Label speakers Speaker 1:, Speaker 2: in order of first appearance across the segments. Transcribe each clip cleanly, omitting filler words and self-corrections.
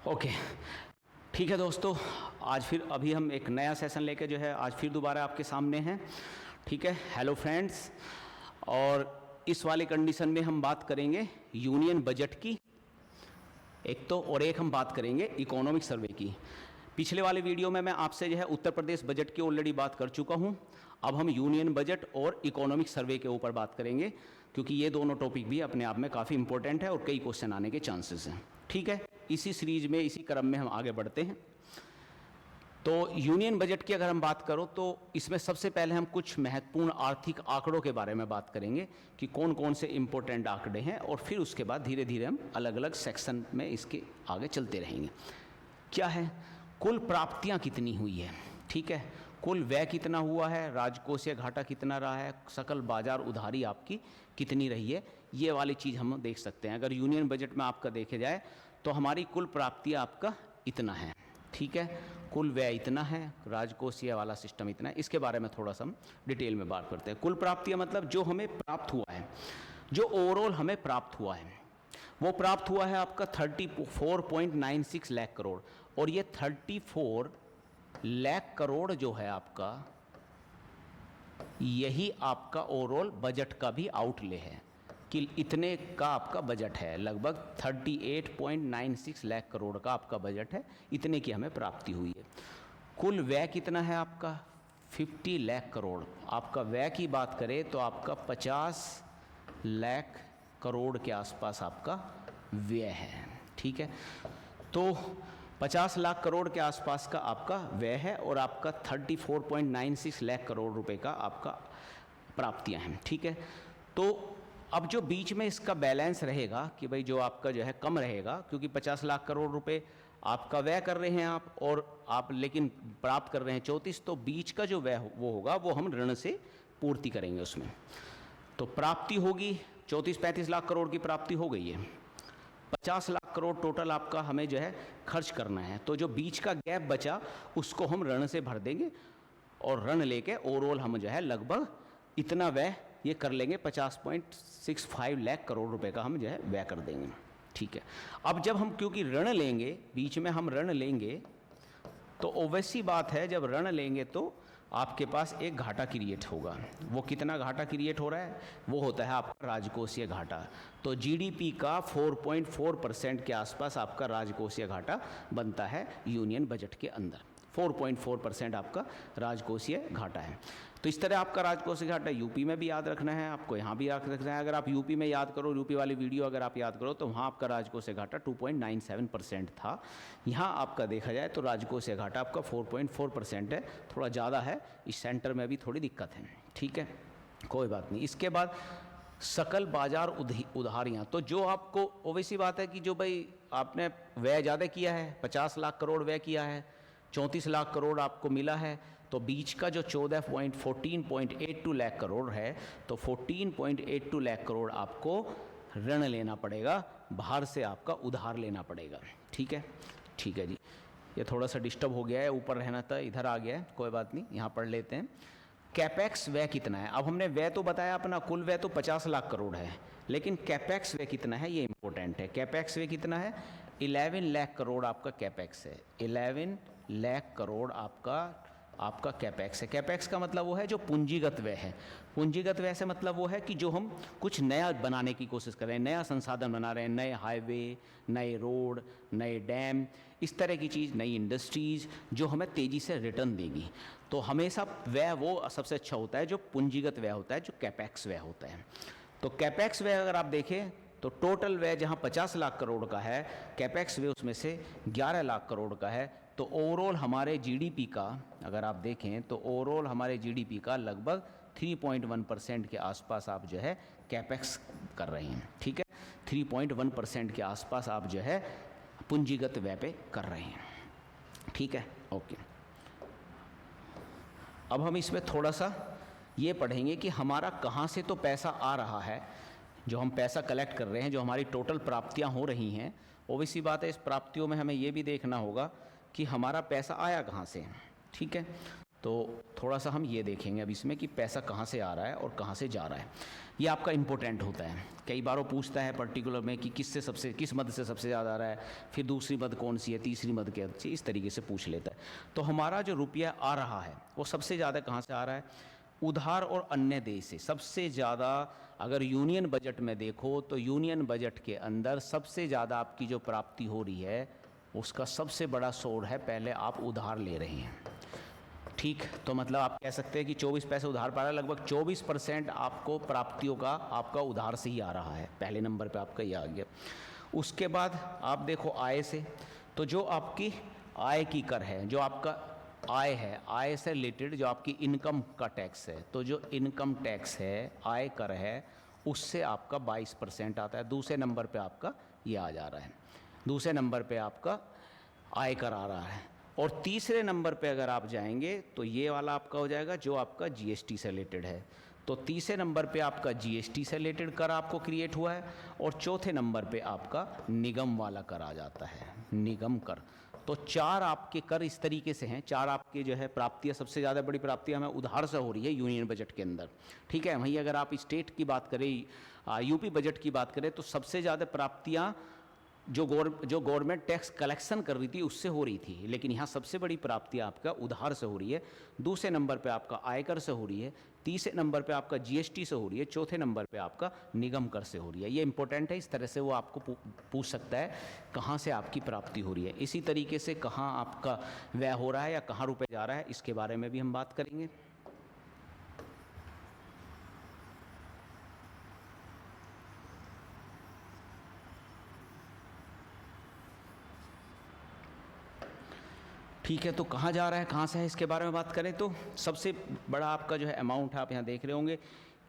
Speaker 1: Okay, ठीक है दोस्तों, आज फिर अभी हम एक नया सेशन लेके जो है आज फिर दोबारा आपके सामने हैं। ठीक है, हेलो फ्रेंड्स। और इस वाली कंडीशन में हम बात करेंगे यूनियन बजट की एक तो, और एक हम बात करेंगे इकोनॉमिक सर्वे की। पिछले वाले वीडियो में मैं आपसे जो है उत्तर प्रदेश बजट की ऑलरेडी बात कर चुका हूं। अब हम यूनियन बजट और इकोनॉमिक सर्वे के ऊपर बात करेंगे, क्योंकि ये दोनों टॉपिक भी अपने आप में काफ़ी इंपॉर्टेंट है और कई क्वेश्चन आने के चांसेस हैं। ठीक है, इसी सीरीज में इसी क्रम में हम आगे बढ़ते हैं। तो यूनियन बजट की अगर हम बात करो तो इसमें सबसे पहले हम कुछ महत्वपूर्ण आर्थिक आंकड़ों के बारे में बात करेंगे कि कौन कौन से इंपॉर्टेंट आंकड़े हैं, और फिर उसके बाद धीरे धीरे हम अलग अलग सेक्शन में इसके आगे चलते रहेंगे। क्या है, कुल प्राप्तियां कितनी हुई है, ठीक है, कुल व्यय कितना हुआ है, राजकोषीय घाटा कितना रहा है, सकल बाजार उधारी आपकी कितनी रही है, ये वाली चीज़ हम देख सकते हैं। अगर यूनियन बजट में आपका देखे जाए तो हमारी कुल प्राप्तियां आपका इतना है, ठीक है, कुल व्यय इतना है, राजकोषीय वाला सिस्टम इतना है। इसके बारे में थोड़ा सा हम डिटेल में बात करते हैं। कुल प्राप्तियां मतलब जो हमें प्राप्त हुआ है, जो ओवरऑल हमें प्राप्त हुआ है, वो प्राप्त हुआ है आपका 34.96 लाख करोड़। और ये 34 लाख करोड़ जो है आपका, यही आपका ओवरऑल बजट का भी आउटले है कि इतने का आपका बजट है। लगभग 38.96 लाख करोड़ का आपका बजट है, इतने की हमें प्राप्ति हुई है। कुल व्यय कितना है आपका, 50 लाख करोड़। आपका व्यय की बात करें तो आपका 50 लाख करोड़ के आसपास आपका व्यय है, ठीक है। तो 50 लाख करोड़ के आसपास का आपका व्यय है और आपका 34.96 लाख करोड़ रुपए का आपका प्राप्तियां हैं, ठीक है। तो अब जो बीच में इसका बैलेंस रहेगा कि भाई जो आपका जो है कम रहेगा, क्योंकि 50 लाख करोड़ रुपए आपका व्यय कर रहे हैं आप, और आप लेकिन प्राप्त कर रहे हैं 34, तो बीच का जो व्यय वो होगा वो हम ऋण से पूर्ति करेंगे उसमें। तो प्राप्ति होगी 34-35 लाख करोड़ की प्राप्ति हो गई है, 50 लाख करोड़ टोटल आपका हमें जो है खर्च करना है। तो जो बीच का गैप बचा उसको हम ऋण से भर देंगे, और ऋण लेके ओवरऑल हम जो है लगभग इतना व्यय ये कर लेंगे, 50.65 लाख करोड़ रुपए का हम जो है व्यय कर देंगे, ठीक है। अब जब हम क्योंकि ऋण लेंगे, बीच में हम ऋण लेंगे, तो ओवैसी बात है जब ऋण लेंगे तो आपके पास एक घाटा क्रिएट होगा। वो कितना घाटा क्रिएट हो रहा है, वो होता है आपका राजकोषीय घाटा। तो जीडीपी का 4.4% के आसपास आपका राजकोषीय घाटा बनता है यूनियन बजट के अंदर। 4.4% आपका राजकोषीय घाटा है। तो इस तरह आपका राजकोषीय घाटा यूपी में भी याद रखना है, आपको यहाँ भी याद रखना है। अगर आप यूपी में याद करो, यूपी वाली वीडियो अगर आप याद करो, तो वहाँ आपका राजकोषीय घाटा 2.97% था। यहाँ आपका देखा जाए तो राजकोषीय घाटा आपका 4.4% है, थोड़ा ज़्यादा है। इस सेंटर में भी थोड़ी दिक्कत है, ठीक है, कोई बात नहीं। इसके बाद सकल बाजार उधारियाँ, तो जो आपको ओवैसी बात है कि जो भाई आपने व्यय ज़्यादा किया है, 50 लाख करोड़ व्यय किया है, 34 लाख करोड़ आपको मिला है, तो बीच का जो 14.82 लाख करोड़ है, तो 14.82 लाख करोड़ आपको ऋण लेना पड़ेगा, बाहर से आपका उधार लेना पड़ेगा, ठीक है। ठीक है जी, ये थोड़ा सा डिस्टर्ब हो गया है, ऊपर रहना था, इधर आ गया है, कोई बात नहीं, यहाँ पढ़ लेते हैं। कैपेक्स व्यय कितना है। अब हमने व्यय तो बताया अपना, कुल व्यय तो 50 लाख करोड़ है, लेकिन कैपेक्स व्यय कितना है ये इंपॉर्टेंट है। कैपेक्स व्यय कितना है, 11 लाख करोड़ आपका कैपेक्स है। 11 लाख करोड़ आपका कैपेक्स है। कैपेक्स का मतलब वो है जो पूंजीगत व्यय है। पूंजीगत व्यय से मतलब वो है कि जो हम कुछ नया बनाने की कोशिश कर रहे हैं, नया संसाधन बना रहे हैं, नए हाईवे, नए रोड, नए डैम, इस तरह की चीज़, नई इंडस्ट्रीज़ जो हमें तेज़ी से रिटर्न देगी। तो हमेशा व्यय वो सबसे अच्छा होता है जो पूंजीगत व्यय होता है, जो कैपेक्स व्यय होता है। तो कैपेक्स व्यय अगर आप देखें तो टोटल व्यय जहां 50 लाख करोड़ का है, कैपेक्स व्यय उसमें से 11 लाख करोड़ का है। तो ओवरऑल हमारे जीडीपी का अगर आप देखें तो ओवरऑल हमारे जीडीपी का लगभग 3.1% के आसपास आप जो है कैपेक्स कर रहे हैं, ठीक है। 3.1% के आसपास आप जो है पूंजीगत व्यय पे कर रहे हैं, ठीक है, ओके। अब हम इसमें थोड़ा सा ये पढ़ेंगे कि हमारा कहाँ से तो पैसा आ रहा है, जो हम पैसा कलेक्ट कर रहे हैं, जो हमारी टोटल प्राप्तियां हो रही हैं। ओवैसी बात है, इस प्राप्तियों में हमें ये भी देखना होगा कि हमारा पैसा आया कहाँ से, ठीक है। तो थोड़ा सा हम ये देखेंगे अब इसमें कि पैसा कहाँ से आ रहा है और कहाँ से जा रहा है। ये आपका इम्पोर्टेंट होता है। कई बार वो पूछता है पर्टिकुलर में कि किस मद से सबसे ज़्यादा आ रहा है, फिर दूसरी मद कौन सी है, तीसरी मद क्या सी, इस तरीके से पूछ लेता है। तो हमारा जो रुपया आ रहा है वो सबसे ज़्यादा कहाँ से आ रहा है? उधार और अन्य देय से सबसे ज़्यादा। अगर यूनियन बजट में देखो तो यूनियन बजट के अंदर सबसे ज़्यादा आपकी जो प्राप्ति हो रही है उसका सबसे बड़ा सोर्स है, पहले आप उधार ले रहे हैं। ठीक, तो मतलब आप कह सकते हैं कि 24 पैसे उधार पा रहा है, लगभग 24% आपको प्राप्तियों का आपका उधार से ही आ रहा है। पहले नंबर पे आपका ये आ गया। उसके बाद आप देखो आय से, तो जो आपकी आय की कर है, जो आपका आय है, आय से रिलेटेड जो आपकी इनकम का टैक्स है, तो जो इनकम टैक्स है, आय कर है, उससे आपका 22% आता है। दूसरे नंबर पे आपका ये आ जा रहा है, दूसरे नंबर पे आपका आय कर आ रहा है। और तीसरे नंबर पे अगर आप जाएंगे तो ये वाला आपका हो जाएगा जो आपका जीएसटी से रिलेटेड है। तो तीसरे नंबर पे आपका जीएसटी से रिलेटेड कर आपको क्रिएट हुआ है, और चौथे नंबर पे आपका निगम वाला कर आ जाता है, निगम कर। तो 4 आपके कर इस तरीके से हैं। 4 आपके जो है प्राप्तियाँ, सबसे ज़्यादा बड़ी प्राप्तियाँ हमें उधार से हो रही है यूनियन बजट के अंदर। ठीक है, वहीं अगर आप स्टेट की बात करें, यूपी बजट की बात करें, तो सबसे ज़्यादा प्राप्तियाँ जो गवर्नमेंट टैक्स कलेक्शन कर रही थी उससे हो रही थी, लेकिन यहाँ सबसे बड़ी प्राप्ति आपका उधार से हो रही है। दूसरे नंबर पे आपका आयकर से हो रही है, तीसरे नंबर पे आपका जीएसटी से हो रही है, चौथे नंबर पे आपका निगम कर से हो रही है। ये इंपॉर्टेंट है, इस तरह से वो आपको पूछ सकता है कहाँ से आपकी प्राप्ति हो रही है। इसी तरीके से कहाँ आपका व्यय हो रहा है या कहाँ रुपये जा रहा है, इसके बारे में भी हम बात करेंगे। ठीक है, तो कहाँ जा रहा है, कहाँ से है, इसके बारे में बात करें तो सबसे बड़ा आपका जो है अमाउंट आप यहाँ देख रहे होंगे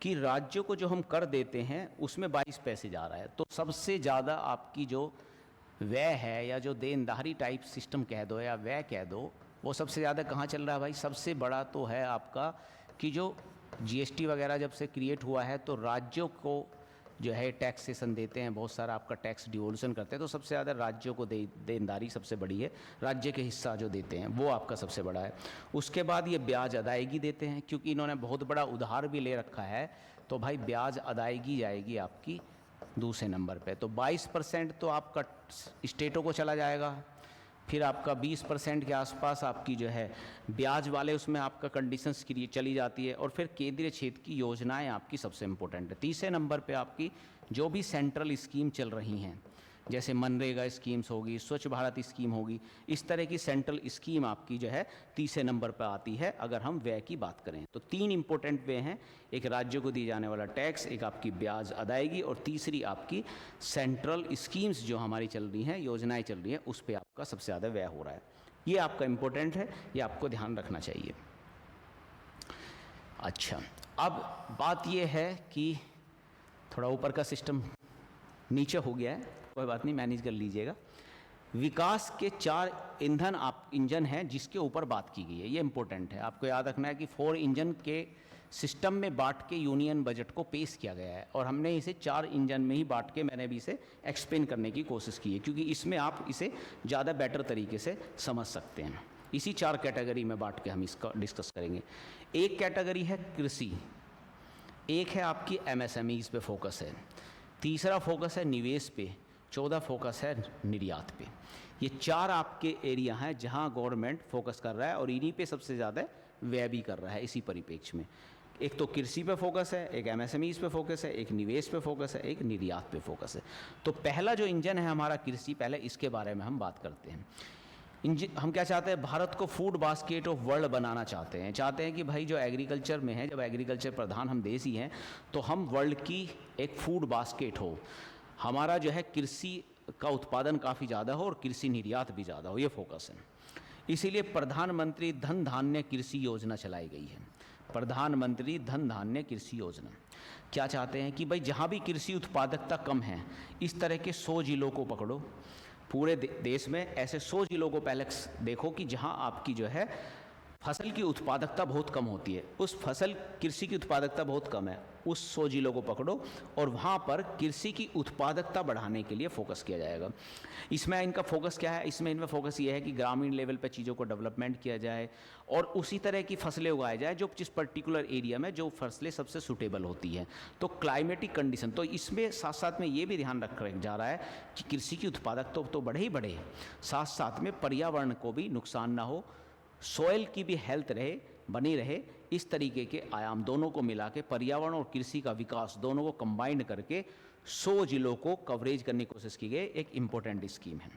Speaker 1: कि राज्यों को जो हम कर देते हैं उसमें 22 पैसे जा रहा है। तो सबसे ज़्यादा आपकी जो व्यय है या जो देनदारी टाइप सिस्टम कह दो या व्यय कह दो, वो सबसे ज़्यादा कहाँ चल रहा है भाई? सबसे बड़ा तो है आपका कि जो जीएसटी वगैरह जब से क्रिएट हुआ है तो राज्यों को जो है टैक्सेशन देते हैं, बहुत सारा आपका टैक्स डिवोल्यूशन करते हैं, तो सबसे ज़्यादा राज्यों को देनदारी सबसे बड़ी है, राज्य के हिस्सा जो देते हैं वो आपका सबसे बड़ा है। उसके बाद ये ब्याज अदायगी देते हैं, क्योंकि इन्होंने बहुत बड़ा उधार भी ले रखा है, तो भाई ब्याज अदायगी जाएगी आपकी दूसरे नंबर पे। तो 22% तो आपका स्टेटों को चला जाएगा। फिर आपका 20% के आसपास आपकी जो है ब्याज वाले उसमें आपका कंडीशंस के लिए चली जाती है। और फिर केंद्रीय क्षेत्र की योजनाएं आपकी सबसे इम्पोर्टेंट है। तीसरे नंबर पे आपकी जो भी सेंट्रल स्कीम चल रही हैं, जैसे मनरेगा स्कीम्स होगी, स्वच्छ भारत स्कीम होगी, इस तरह की सेंट्रल स्कीम आपकी जो है तीसरे नंबर पर आती है अगर हम व्यय की बात करें। तो 3 इंपॉर्टेंट व्यय हैं, एक राज्यों को दिए जाने वाला टैक्स, एक आपकी ब्याज अदायगी, और तीसरी आपकी सेंट्रल स्कीम्स जो हमारी चल रही हैं, योजनाएं चल रही हैं, उस पर आपका सबसे ज़्यादा व्यय हो रहा है। ये आपका इम्पोर्टेंट है, ये आपको ध्यान रखना चाहिए। अच्छा, अब बात ये है कि थोड़ा ऊपर का सिस्टम नीचे हो गया है, कोई बात नहीं, मैनेज कर लीजिएगा। विकास के 4 इंजन हैं जिसके ऊपर बात की गई है, ये इंपॉर्टेंट है। आपको याद रखना है कि 4 इंजन के सिस्टम में बांट के यूनियन बजट को पेश किया गया है, और हमने इसे 4 इंजन में ही बांट के मैंने भी इसे एक्सप्लेन करने की कोशिश की है, क्योंकि इसमें आप इसे ज़्यादा बेटर तरीके से समझ सकते हैं। इसी 4 कैटेगरी में बांट के हम इसका डिस्कस करेंगे। एक कैटेगरी है कृषि, एक है आपकी एमएसएमईज पे फोकस है, तीसरा फोकस है निवेश पे, 14 फोकस है निर्यात पे। ये 4 आपके एरिया हैं जहां गवर्नमेंट फोकस कर रहा है, और इन्हीं पे सबसे ज़्यादा व्यय भी कर रहा है इसी परिप्रेक्ष्य में। एक तो कृषि पे फोकस है, एक एमएसएमईज पे फोकस है, एक निवेश पे फोकस है, एक निर्यात पे फोकस है। तो पहला जो इंजन है हमारा कृषि, पहले इसके बारे में हम बात करते हैं। हम क्या चाहते हैं? भारत को फूड बास्केट ऑफ वर्ल्ड बनाना चाहते हैं कि भाई जो एग्रीकल्चर में है, जब एग्रीकल्चर प्रधान हम देश ही हैं, तो हम वर्ल्ड की एक फूड बास्केट हो, हमारा जो है कृषि का उत्पादन काफ़ी ज़्यादा हो और कृषि निर्यात भी ज़्यादा हो, ये फोकस है। इसीलिए प्रधानमंत्री धन धान्य कृषि योजना चलाई गई है। प्रधानमंत्री धन धान्य कृषि योजना क्या चाहते हैं कि भाई जहाँ भी कृषि उत्पादकता कम है, इस तरह के 100 जिलों को पकड़ो, पूरे देश में ऐसे 100 जिलों को पहले देखो कि जहाँ आपकी जो है फसल की उत्पादकता बहुत कम होती है, उस फसल कृषि की उत्पादकता बहुत कम है, उस 100 जिलों को पकड़ो और वहाँ पर कृषि की उत्पादकता बढ़ाने के लिए फोकस किया जाएगा। इसमें इनका फोकस क्या है? इसमें इनका फोकस ये है कि ग्रामीण लेवल पर चीज़ों को डेवलपमेंट किया जाए और उसी तरह की फसलें उगाई जाए जो जिस पर्टिकुलर एरिया में जो फसलें सबसे सूटेबल होती हैं। तो क्लाइमेटिक कंडीशन, तो इसमें साथ साथ में ये भी ध्यान रखा जा रहा है कि कृषि की उत्पादकता तो बढ़े ही बढ़े, साथ साथ में पर्यावरण को भी नुकसान ना हो, सॉइल की भी हेल्थ रहे, बनी रहे। इस तरीके के आयाम दोनों को मिला के पर्यावरण और कृषि का विकास दोनों को कंबाइंड करके 100 जिलों को कवरेज करने की कोशिश की गई, एक इम्पोर्टेंट स्कीम है।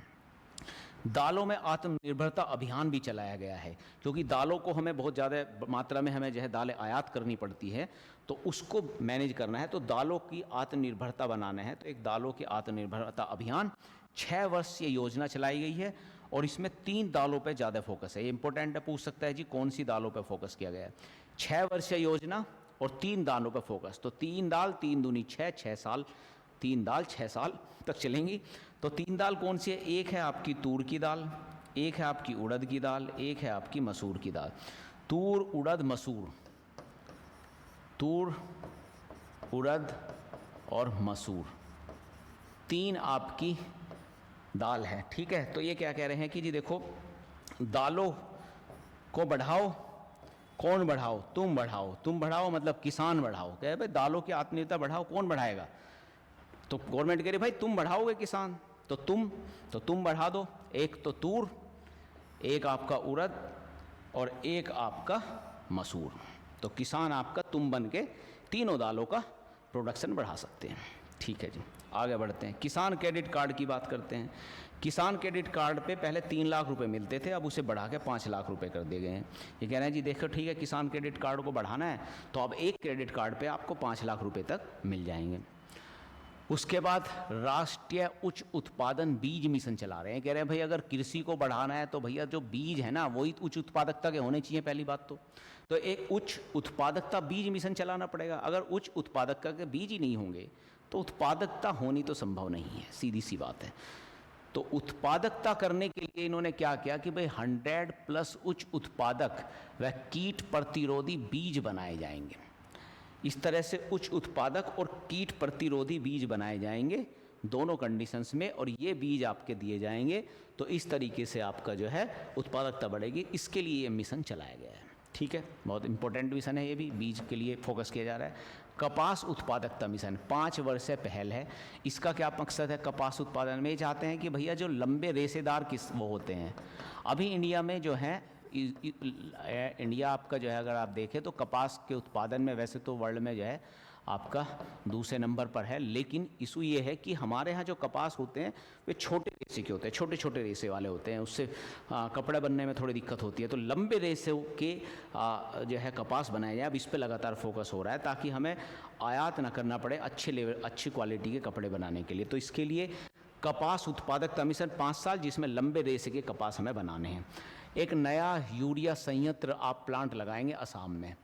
Speaker 1: दालों में आत्मनिर्भरता अभियान भी चलाया गया है, क्योंकि दालों को हमें बहुत ज़्यादा मात्रा में हमें जो है दालें आयात करनी पड़ती है, तो उसको मैनेज करना है, तो दालों की आत्मनिर्भरता बनाना है। तो एक दालों की आत्मनिर्भरता अभियान 6 वर्षीय योजना चलाई गई है और इसमें 3 दालों पे ज़्यादा फोकस है। ये इंपॉर्टेंट है, पूछ सकता है जी कौन सी दालों पे फोकस किया गया है। 6 वर्षीय योजना और 3 दालों पे फोकस, तो 3 दाल 3 दूनी 6, 6 साल, 3 दाल 6 साल तक चलेंगी। तो 3 दाल कौन सी है? एक है आपकी तूर की दाल, एक है आपकी उड़द की दाल, एक है आपकी मसूर की दाल। तूर, उड़द, मसूर, तूर, उड़द और मसूर, 3 आपकी दाल है, ठीक है। तो ये क्या कह रहे हैं कि जी देखो, दालों को बढ़ाओ, कौन बढ़ाओ? तुम बढ़ाओ। तुम बढ़ाओ मतलब किसान बढ़ाओ। कह भाई दालों की आत्मनिर्भरता बढ़ाओ, कौन बढ़ाएगा? तो गवर्नमेंट कह रही भाई तुम बढ़ाओगे किसान, तो तुम बढ़ा दो। एक तो तूर, एक आपका उड़द और एक आपका मसूर। तो किसान आपका तुम बन के तीनों दालों का प्रोडक्शन बढ़ा सकते हैं, ठीक है जी। आगे बढ़ते हैं, किसान क्रेडिट कार्ड की बात करते हैं। किसान क्रेडिट कार्ड पे पहले 3 लाख रुपए मिलते थे, अब उसे बढ़ा के 5 लाख रुपए कर दिए गए हैं। ये कह रहे हैं जी देखो ठीक है, किसान क्रेडिट कार्ड को बढ़ाना है तो अब एक क्रेडिट कार्ड पे आपको 5 लाख रुपए तक मिल जाएंगे। उसके बाद राष्ट्रीय उच्च उत्पादन बीज मिशन चला रहे हैं। कह रहे हैं भाई अगर कृषि को बढ़ाना है तो भैया जो बीज है ना वही उच्च उत्पादकता के होने चाहिए, पहली बात तो एक उच्च उत्पादकता बीज मिशन चलाना पड़ेगा। अगर उच्च उत्पादकता के बीज ही नहीं होंगे तो उत्पादकता होनी तो संभव नहीं है, सीधी सी बात है। तो उत्पादकता करने के लिए इन्होंने क्या किया कि भाई 100+ उच्च उत्पादक व कीट प्रतिरोधी बीज बनाए जाएंगे। इस तरह से उच्च उत्पादक और कीट प्रतिरोधी बीज बनाए जाएंगे दोनों कंडीशंस में, और ये बीज आपके दिए जाएंगे। तो इस तरीके से आपका जो है उत्पादकता बढ़ेगी। इसके लिए ये मिशन चलाया गया है, ठीक है। बहुत इंपॉर्टेंट मिशन है, ये भी बीज के लिए फोकस किया जा रहा है। कपास उत्पादकता मिशन 5 वर्ष से पहल है। इसका क्या मकसद है? कपास उत्पादन में ये चाहते हैं कि भैया जो लंबे रेशेदार किस वो होते हैं, अभी इंडिया में जो है इंडिया आपका जो है अगर आप देखें तो कपास के उत्पादन में वैसे तो वर्ल्ड में जो है आपका दूसरे नंबर पर है, लेकिन इशू ये है कि हमारे यहाँ जो कपास होते हैं वे छोटे रेशे के होते हैं, छोटे छोटे रेशे वाले होते हैं, उससे कपड़े बनने में थोड़ी दिक्कत होती है। तो लंबे रेशे के जो है कपास बनाए जाए, अब इस पर लगातार फोकस हो रहा है ताकि हमें आयात ना करना पड़े अच्छी क्वालिटी के कपड़े बनाने के लिए। तो इसके लिए कपास उत्पादकता मिशन 5 साल, जिसमें लंबे रेशे के कपास हमें बनाने हैं। एक नया यूरिया संयंत्र आप प्लांट लगाएंगे असम में।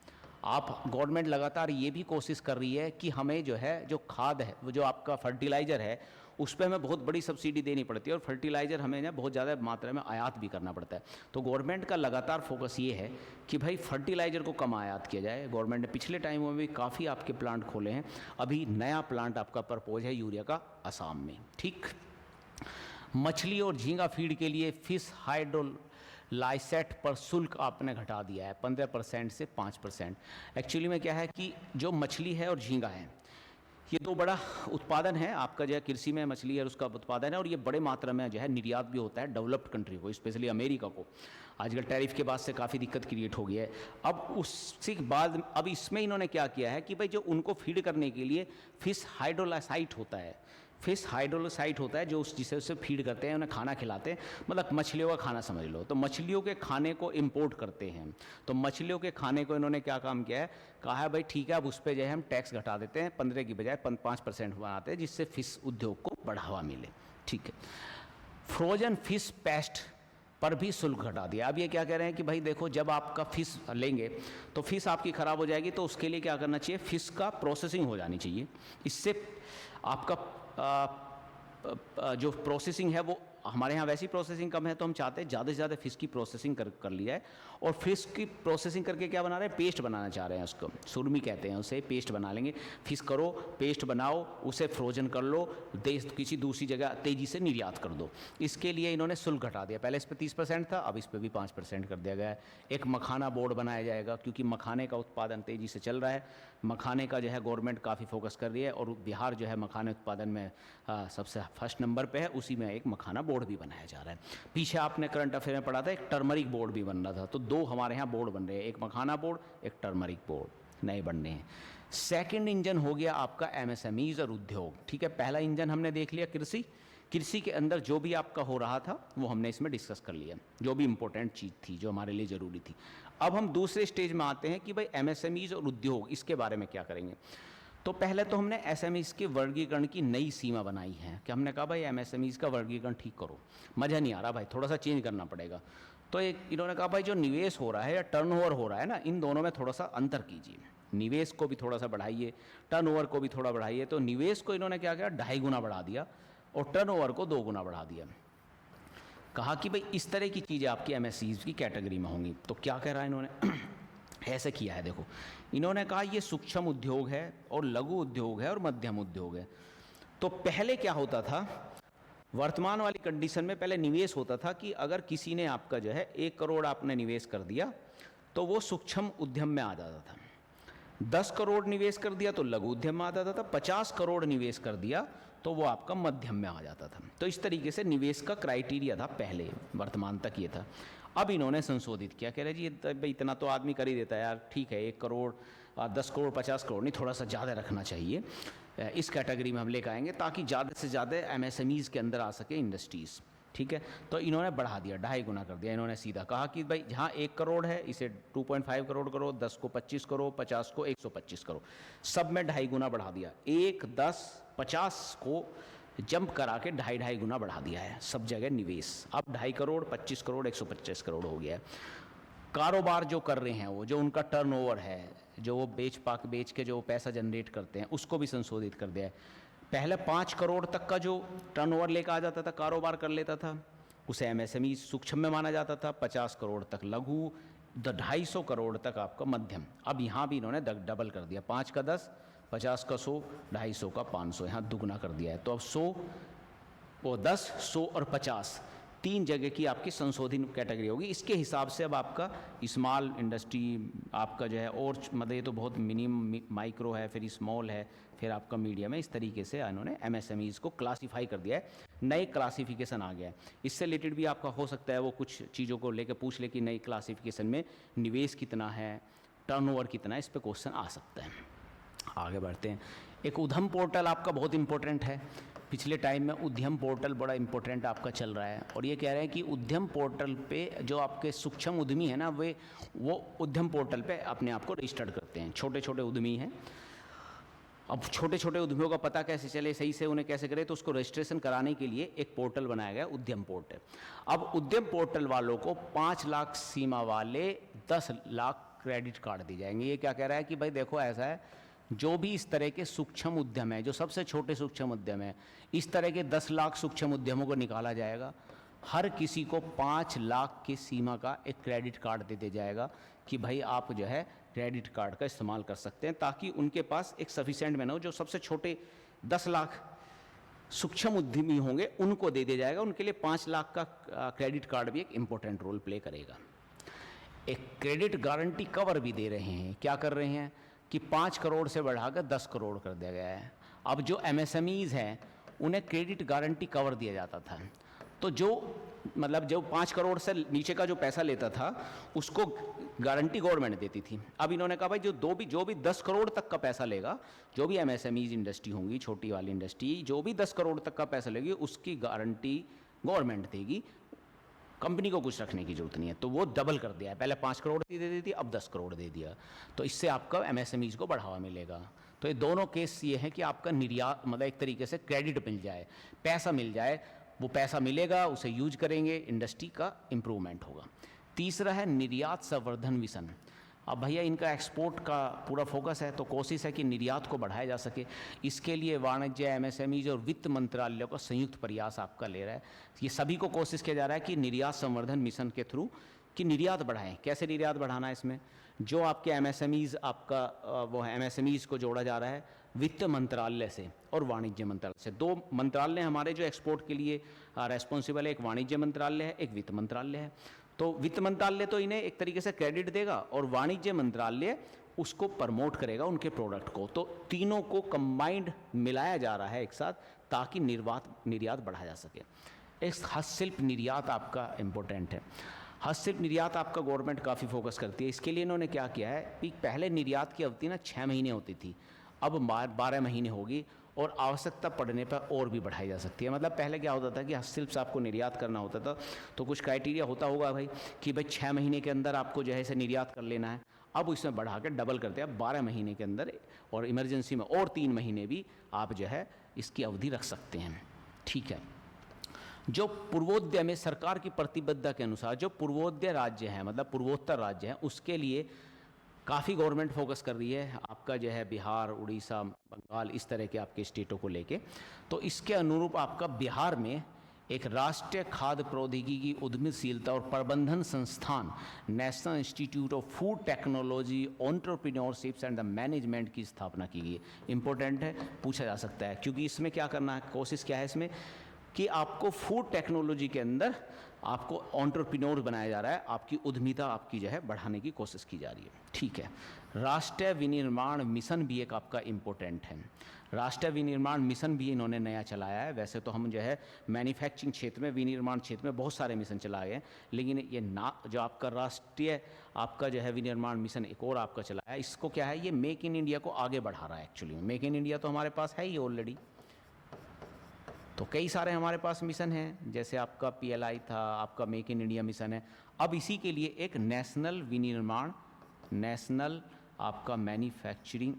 Speaker 1: आप गवर्नमेंट लगातार ये भी कोशिश कर रही है कि हमें जो है जो खाद है, वो जो आपका फर्टिलाइज़र है, उस पर हमें बहुत बड़ी सब्सिडी देनी पड़ती है और फर्टिलाइज़र हमें ना बहुत ज़्यादा मात्रा में आयात भी करना पड़ता है। तो गवर्नमेंट का लगातार फोकस ये है कि भाई फर्टिलाइज़र को कम आयात किया जाए। गवर्नमेंट ने पिछले टाइमों में भी काफ़ी आपके प्लांट खोले हैं, अभी नया प्लांट आपका प्रपोज है यूरिया का असम में, ठीक। मछली और झींगा फीड के लिए फिश हाइड्रोलाइसेट पर शुल्क आपने घटा दिया है 15% से 5%। एक्चुअली में क्या है कि जो मछली है और झींगा है, ये 2 बड़ा उत्पादन है आपका, जो है कृषि में मछली है उसका उत्पादन है, और ये बड़े मात्रा में जो है निर्यात भी होता है डेवलप्ड कंट्री को, स्पेशली अमेरिका को। आजकल टैरिफ के बाद से काफ़ी दिक्कत क्रिएट हो गई है। अब उसके बाद अब इसमें इन्होंने क्या किया है कि भाई जो उनको फीड करने के लिए फिश हाइड्रोलाइसाइट होता है, फिश हाइड्रोलाइसाइट होता है जो जिसे उससे फीड करते हैं, उन्हें खाना खिलाते हैं, मतलब मछलियों का खाना समझ लो। तो मछलियों के खाने को इंपोर्ट करते हैं। तो मछलियों के खाने को इन्होंने क्या काम किया है, कहा है भाई ठीक है अब उस पर जो है हम टैक्स घटा देते हैं, 15 की बजाय 5% बनाते हैं, जिससे फिश उद्योग को बढ़ावा मिले, ठीक है। फ्रोजन फिश पेस्ट पर भी शुल्क घटा दिया। अब ये क्या कह रहे हैं कि भाई देखो जब आपका फ़िश लेंगे तो फ़िश आपकी ख़राब हो जाएगी, तो उसके लिए क्या करना चाहिए, फ़िश का प्रोसेसिंग हो जानी चाहिए। इससे आपका जो प्रोसेसिंग है वो हमारे यहाँ वैसी प्रोसेसिंग कम है, तो हम चाहते हैं ज़्यादा से ज़्यादा फिश की प्रोसेसिंग कर ली जाए। और फिश की प्रोसेसिंग करके क्या बना रहे हैं, पेस्ट बनाना चाह रहे हैं, उसको सुरमी कहते हैं, उसे पेस्ट बना लेंगे। फिश करो, पेस्ट बनाओ, उसे फ्रोजन कर लो, देश किसी दूसरी जगह तेज़ी से निर्यात कर दो। इसके लिए इन्होंने शुल्क घटा दिया, पहले इस पर 30% था, अब इस पर भी 5% कर दिया गया है। एक मखाना बोर्ड बनाया जाएगा, क्योंकि मखाने का उत्पादन तेज़ी से चल रहा है, मखाने का जो है गवर्नमेंट काफ़ी फोकस कर रही है, और बिहार जो है मखाने उत्पादन में सबसे फर्स्ट नंबर पे है, उसी में एक मखाना बोर्ड भी बनाया जा रहा है। पीछे आपने करंट अफेयर में पढ़ा था, एक टर्मरिक बोर्ड भी बन रहा था, तो 2 हमारे यहाँ बोर्ड बन रहे हैं, एक मखाना बोर्ड, एक टर्मरिक बोर्ड नए बनने हैं। सेकंड इंजन हो गया आपका एमएसएमईज और उद्योग, ठीक है। पहला इंजन हमने देख लिया कृषि, कृषि के अंदर जो भी आपका हो रहा था वो हमने इसमें डिस्कस कर लिया, जो भी इंपॉर्टेंट चीज़ थी जो हमारे लिए ज़रूरी थी। अब हम दूसरे स्टेज में आते हैं कि भाई एमएसएमईज और उद्योग, इसके बारे में क्या करेंगे। तो पहले तो हमने एसएमईज के वर्गीकरण की नई सीमा बनाई है, कि हमने कहा भाई एमएसएमईज का वर्गीकरण ठीक करो, मज़ा नहीं आ रहा भाई, थोड़ा सा चेंज करना पड़ेगा। तो एक इन्होंने कहा भाई जो निवेश हो रहा है या टर्नओवर हो रहा है ना, इन दोनों में थोड़ा सा अंतर कीजिए, निवेश को भी थोड़ा सा बढ़ाइए, टर्नओवर को भी थोड़ा बढ़ाइए। तो निवेश को इन्होंने क्या किया, 2.5 गुना बढ़ा दिया, और टर्नओवर को 2 गुना बढ़ा दिया। कहा कि भाई इस तरह की चीज़ें आपकी एमएससीज की कैटेगरी में होंगी। तो क्या कह रहा है इन्होंने ऐसे किया है, देखो इन्होंने कहा ये सूक्ष्म उद्योग है और लघु उद्योग है और मध्यम उद्योग है। तो पहले क्या होता था, वर्तमान वाली कंडीशन में पहले निवेश होता था कि अगर किसी ने आपका जो है 1 करोड़ आपने निवेश कर दिया तो वो सूक्ष्म उद्यम में आ जाता था, 10 करोड़ निवेश कर दिया तो लघु उद्यम में आ जाता था, 50 करोड़ निवेश कर दिया तो वो आपका मध्यम में आ जाता था। तो इस तरीके से निवेश का क्राइटेरिया था पहले, वर्तमान तक ये था। अब इन्होंने संशोधित किया, कह रहे जी भाई इतना तो आदमी कर ही देता है यार, ठीक है 1 करोड़ 10 करोड़ 50 करोड़ नहीं, थोड़ा सा ज़्यादा रखना चाहिए, इस कैटेगरी में हम लेकर आएंगे ताकि ज़्यादा से ज़्यादा एमएसएमईज़ के अंदर आ सके इंडस्ट्रीज़, ठीक है। तो इन्होंने बढ़ा दिया, 2.5 गुना कर दिया। इन्होंने सीधा कहा कि भाई जहाँ 1 करोड़ है इसे 2.5 करोड़ करो, 10 को 25 करो, 50 को 125 करो, सब में 2.5 गुना बढ़ा दिया। 1, 10, 50 को जंप करा के 2.5 गुना बढ़ा दिया है सब जगह निवेश। अब 2.5 करोड़ 25 करोड़ 125 करोड़ हो गया है। कारोबार जो कर रहे हैं वो, जो उनका टर्नओवर है, जो वो बेच के जो पैसा जनरेट करते हैं, उसको भी संशोधित कर दिया है। पहले 5 करोड़ तक का जो टर्नओवर लेकर आ जाता था, कारोबार कर लेता था, उसे एमएसएमई सूक्ष्म में माना जाता था, 50 करोड़ तक लघु, 250 करोड़ तक आपका मध्यम। अब यहाँ भी इन्होंने डबल कर दिया, 5 का 10, 50 का 100, 250 का 500, यहाँ दुगना कर दिया है। तो अब 100 वो 10, 100 और 50 3 जगह की आपकी संशोधित कैटेगरी होगी। इसके हिसाब से अब आपका स्मॉल इंडस्ट्री आपका जो है, और मतलब ये तो बहुत मिनिमम माइक्रो है, फिर स्मॉल है, फिर आपका मीडियम है, इस तरीके से इन्होंने एमएसएमईज़ को क्लासीफाई कर दिया है, नई क्लासिफिकेशन आ गया है। इससे रिलेटेड भी आपका हो सकता है वो कुछ चीज़ों को लेकर पूछ ले कि नई क्लासिफिकेशन में निवेश कितना है, टर्नओवर कितना है, इस पर क्वेश्चन आ सकता है। आगे बढ़ते हैं। एक उद्यम पोर्टल आपका बहुत इंपॉर्टेंट है, पिछले टाइम में उद्यम पोर्टल बड़ा इंपॉर्टेंट आपका चल रहा है, और ये कह रहे हैं कि उद्यम पोर्टल पे जो आपके सूक्ष्म उद्यमी है ना, वो उद्यम पोर्टल पे अपने आप को रजिस्टर्ड करते हैं। छोटे छोटे उद्यमी हैं, अब छोटे छोटे उद्यमियों का पता कैसे चले, सही से उन्हें कैसे करें, तो उसको रजिस्ट्रेशन कराने के लिए एक पोर्टल बनाया गया, उद्यम पोर्टल। अब उद्यम पोर्टल वालों को 5 लाख सीमा वाले 10 लाख क्रेडिट कार्ड दिए जाएंगे। ये क्या कह रहा है कि भाई देखो ऐसा है, जो भी इस तरह के सूक्ष्म उद्यम है, जो सबसे छोटे सूक्ष्म उद्यम है, इस तरह के 10 लाख सूक्ष्म उद्यमों को निकाला जाएगा, हर किसी को 5 लाख की सीमा का एक क्रेडिट कार्ड दे दिया जाएगा कि भाई आप जो है क्रेडिट कार्ड का इस्तेमाल कर सकते हैं, ताकि उनके पास एक सफिशिएंट मैन हो। जो सबसे छोटे 10 लाख सूक्ष्म उद्यमी होंगे उनको दे दिया जाएगा, उनके लिए 5 लाख का क्रेडिट कार्ड भी एक इम्पोर्टेंट रोल प्ले करेगा। एक क्रेडिट गारंटी कवर भी दे रहे हैं, क्या कर रहे हैं कि 5 करोड़ से बढ़ाकर 10 करोड़ कर दिया गया है। अब जो एमएसएमईज़ हैं उन्हें क्रेडिट गारंटी कवर दिया जाता था, तो जो 5 करोड़ से नीचे का जो पैसा लेता था उसको गारंटी गवर्नमेंट देती थी। अब इन्होंने कहा भाई जो भी 10 करोड़ तक का पैसा लेगा, जो भी एमएसएमईज़ इंडस्ट्री होंगी, छोटी वाली इंडस्ट्री, जो भी 10 करोड़ तक का पैसा लेगी उसकी गारंटी गवर्नमेंट देगी, कंपनी को कुछ रखने की जरूरत नहीं है। तो वो डबल कर दिया है, पहले 5 करोड़ दे दी थी, अब 10 करोड़ दे दिया। तो इससे आपका एमएसएमईज़ को बढ़ावा मिलेगा। तो ये दोनों केस ये हैं कि आपका निर्यात एक तरीके से क्रेडिट मिल जाए, पैसा मिल जाए, वो पैसा मिलेगा, उसे यूज करेंगे, इंडस्ट्री का इम्प्रूवमेंट होगा। तीसरा है निर्यात संवर्धन मिशन। अब भैया इनका एक्सपोर्ट का पूरा फोकस है, तो कोशिश है कि निर्यात को बढ़ाया जा सके। इसके लिए वाणिज्य, एमएसएमईज और वित्त मंत्रालय का संयुक्त प्रयास आपका ले रहा है। ये सभी को कोशिश किया जा रहा है कि निर्यात संवर्धन मिशन के थ्रू कि निर्यात बढ़ाएं। कैसे निर्यात बढ़ाना है? इसमें जो आपके एमएसएमईज आपका वो है, एमएसएमईज को जोड़ा जा रहा है वित्त मंत्रालय से और वाणिज्य मंत्रालय से। दो मंत्रालय हमारे जो एक्सपोर्ट के लिए रेस्पॉन्सिबल है, एक वाणिज्य मंत्रालय है, एक वित्त मंत्रालय है। तो वित्त मंत्रालय तो इन्हें एक तरीके से क्रेडिट देगा और वाणिज्य मंत्रालय उसको प्रमोट करेगा उनके प्रोडक्ट को। तो तीनों को कंबाइंड मिलाया जा रहा है एक साथ, ताकि निर्यात बढ़ाया जा सके। एक हस्तशिल्प निर्यात आपका इम्पोर्टेंट है। हस्तशिल्प निर्यात आपका गवर्नमेंट काफ़ी फोकस करती है। इसके लिए इन्होंने क्या किया है कि पहले निर्यात की अवधि 6 महीने होती थी, अब 12 महीने होगी और आवश्यकता पड़ने पर और भी बढ़ाई जा सकती है। मतलब पहले क्या होता था कि हस्तशिल्प से आपको निर्यात करना होता था तो कुछ क्राइटेरिया होता होगा भाई कि भाई 6 महीने के अंदर आपको जो है इसे निर्यात कर लेना है। अब इसमें बढ़ा कर डबल करते हैं, अब 12 महीने के अंदर, और इमरजेंसी में और 3 महीने भी आप जो है इसकी अवधि रख सकते हैं। ठीक है। जो पूर्वोदय में सरकार की प्रतिबद्धता के अनुसार जो पूर्वोदय राज्य हैं, मतलब पूर्वोत्तर राज्य हैं, उसके लिए काफ़ी गवर्नमेंट फोकस कर रही है। आपका जो है बिहार, उड़ीसा, बंगाल, इस तरह के आपके स्टेटों को लेके। तो इसके अनुरूप आपका बिहार में एक राष्ट्रीय खाद्य प्रौद्योगिकी उद्यमशीलता और प्रबंधन संस्थान, national institute of food technology entrepreneurship and the management की स्थापना की गई है। इंपॉर्टेंट है, पूछा जा सकता है, क्योंकि इसमें क्या करना है, कोशिश क्या है इसमें कि आपको फूड टेक्नोलॉजी के अंदर आपको एंटरप्रेन्योर बनाया जा रहा है, आपकी उद्यमिता आपकी जो है बढ़ाने की कोशिश की जा रही है। ठीक है। राष्ट्रीय विनिर्माण मिशन भी एक आपका इम्पोर्टेंट है। राष्ट्रीय विनिर्माण मिशन भी इन्होंने नया चलाया है। वैसे तो हम जो है मैन्युफैक्चरिंग क्षेत्र में, विनिर्माण क्षेत्र में बहुत सारे मिशन चलाए हैं, लेकिन ये जो आपका राष्ट्रीय आपका जो है विनिर्माण मिशन एक और आपका चलाया है। इसको क्या है, ये मेक इन इंडिया को आगे बढ़ा रहा है। एक्चुअली मेक इन इंडिया तो हमारे पास है ही ऑलरेडी, तो कई सारे हमारे पास मिशन हैं, जैसे आपका PLI था, आपका मेक इन इंडिया मिशन है। अब इसी के लिए एक नेशनल विनिर्माण, नेशनल आपका मैन्युफैक्चरिंग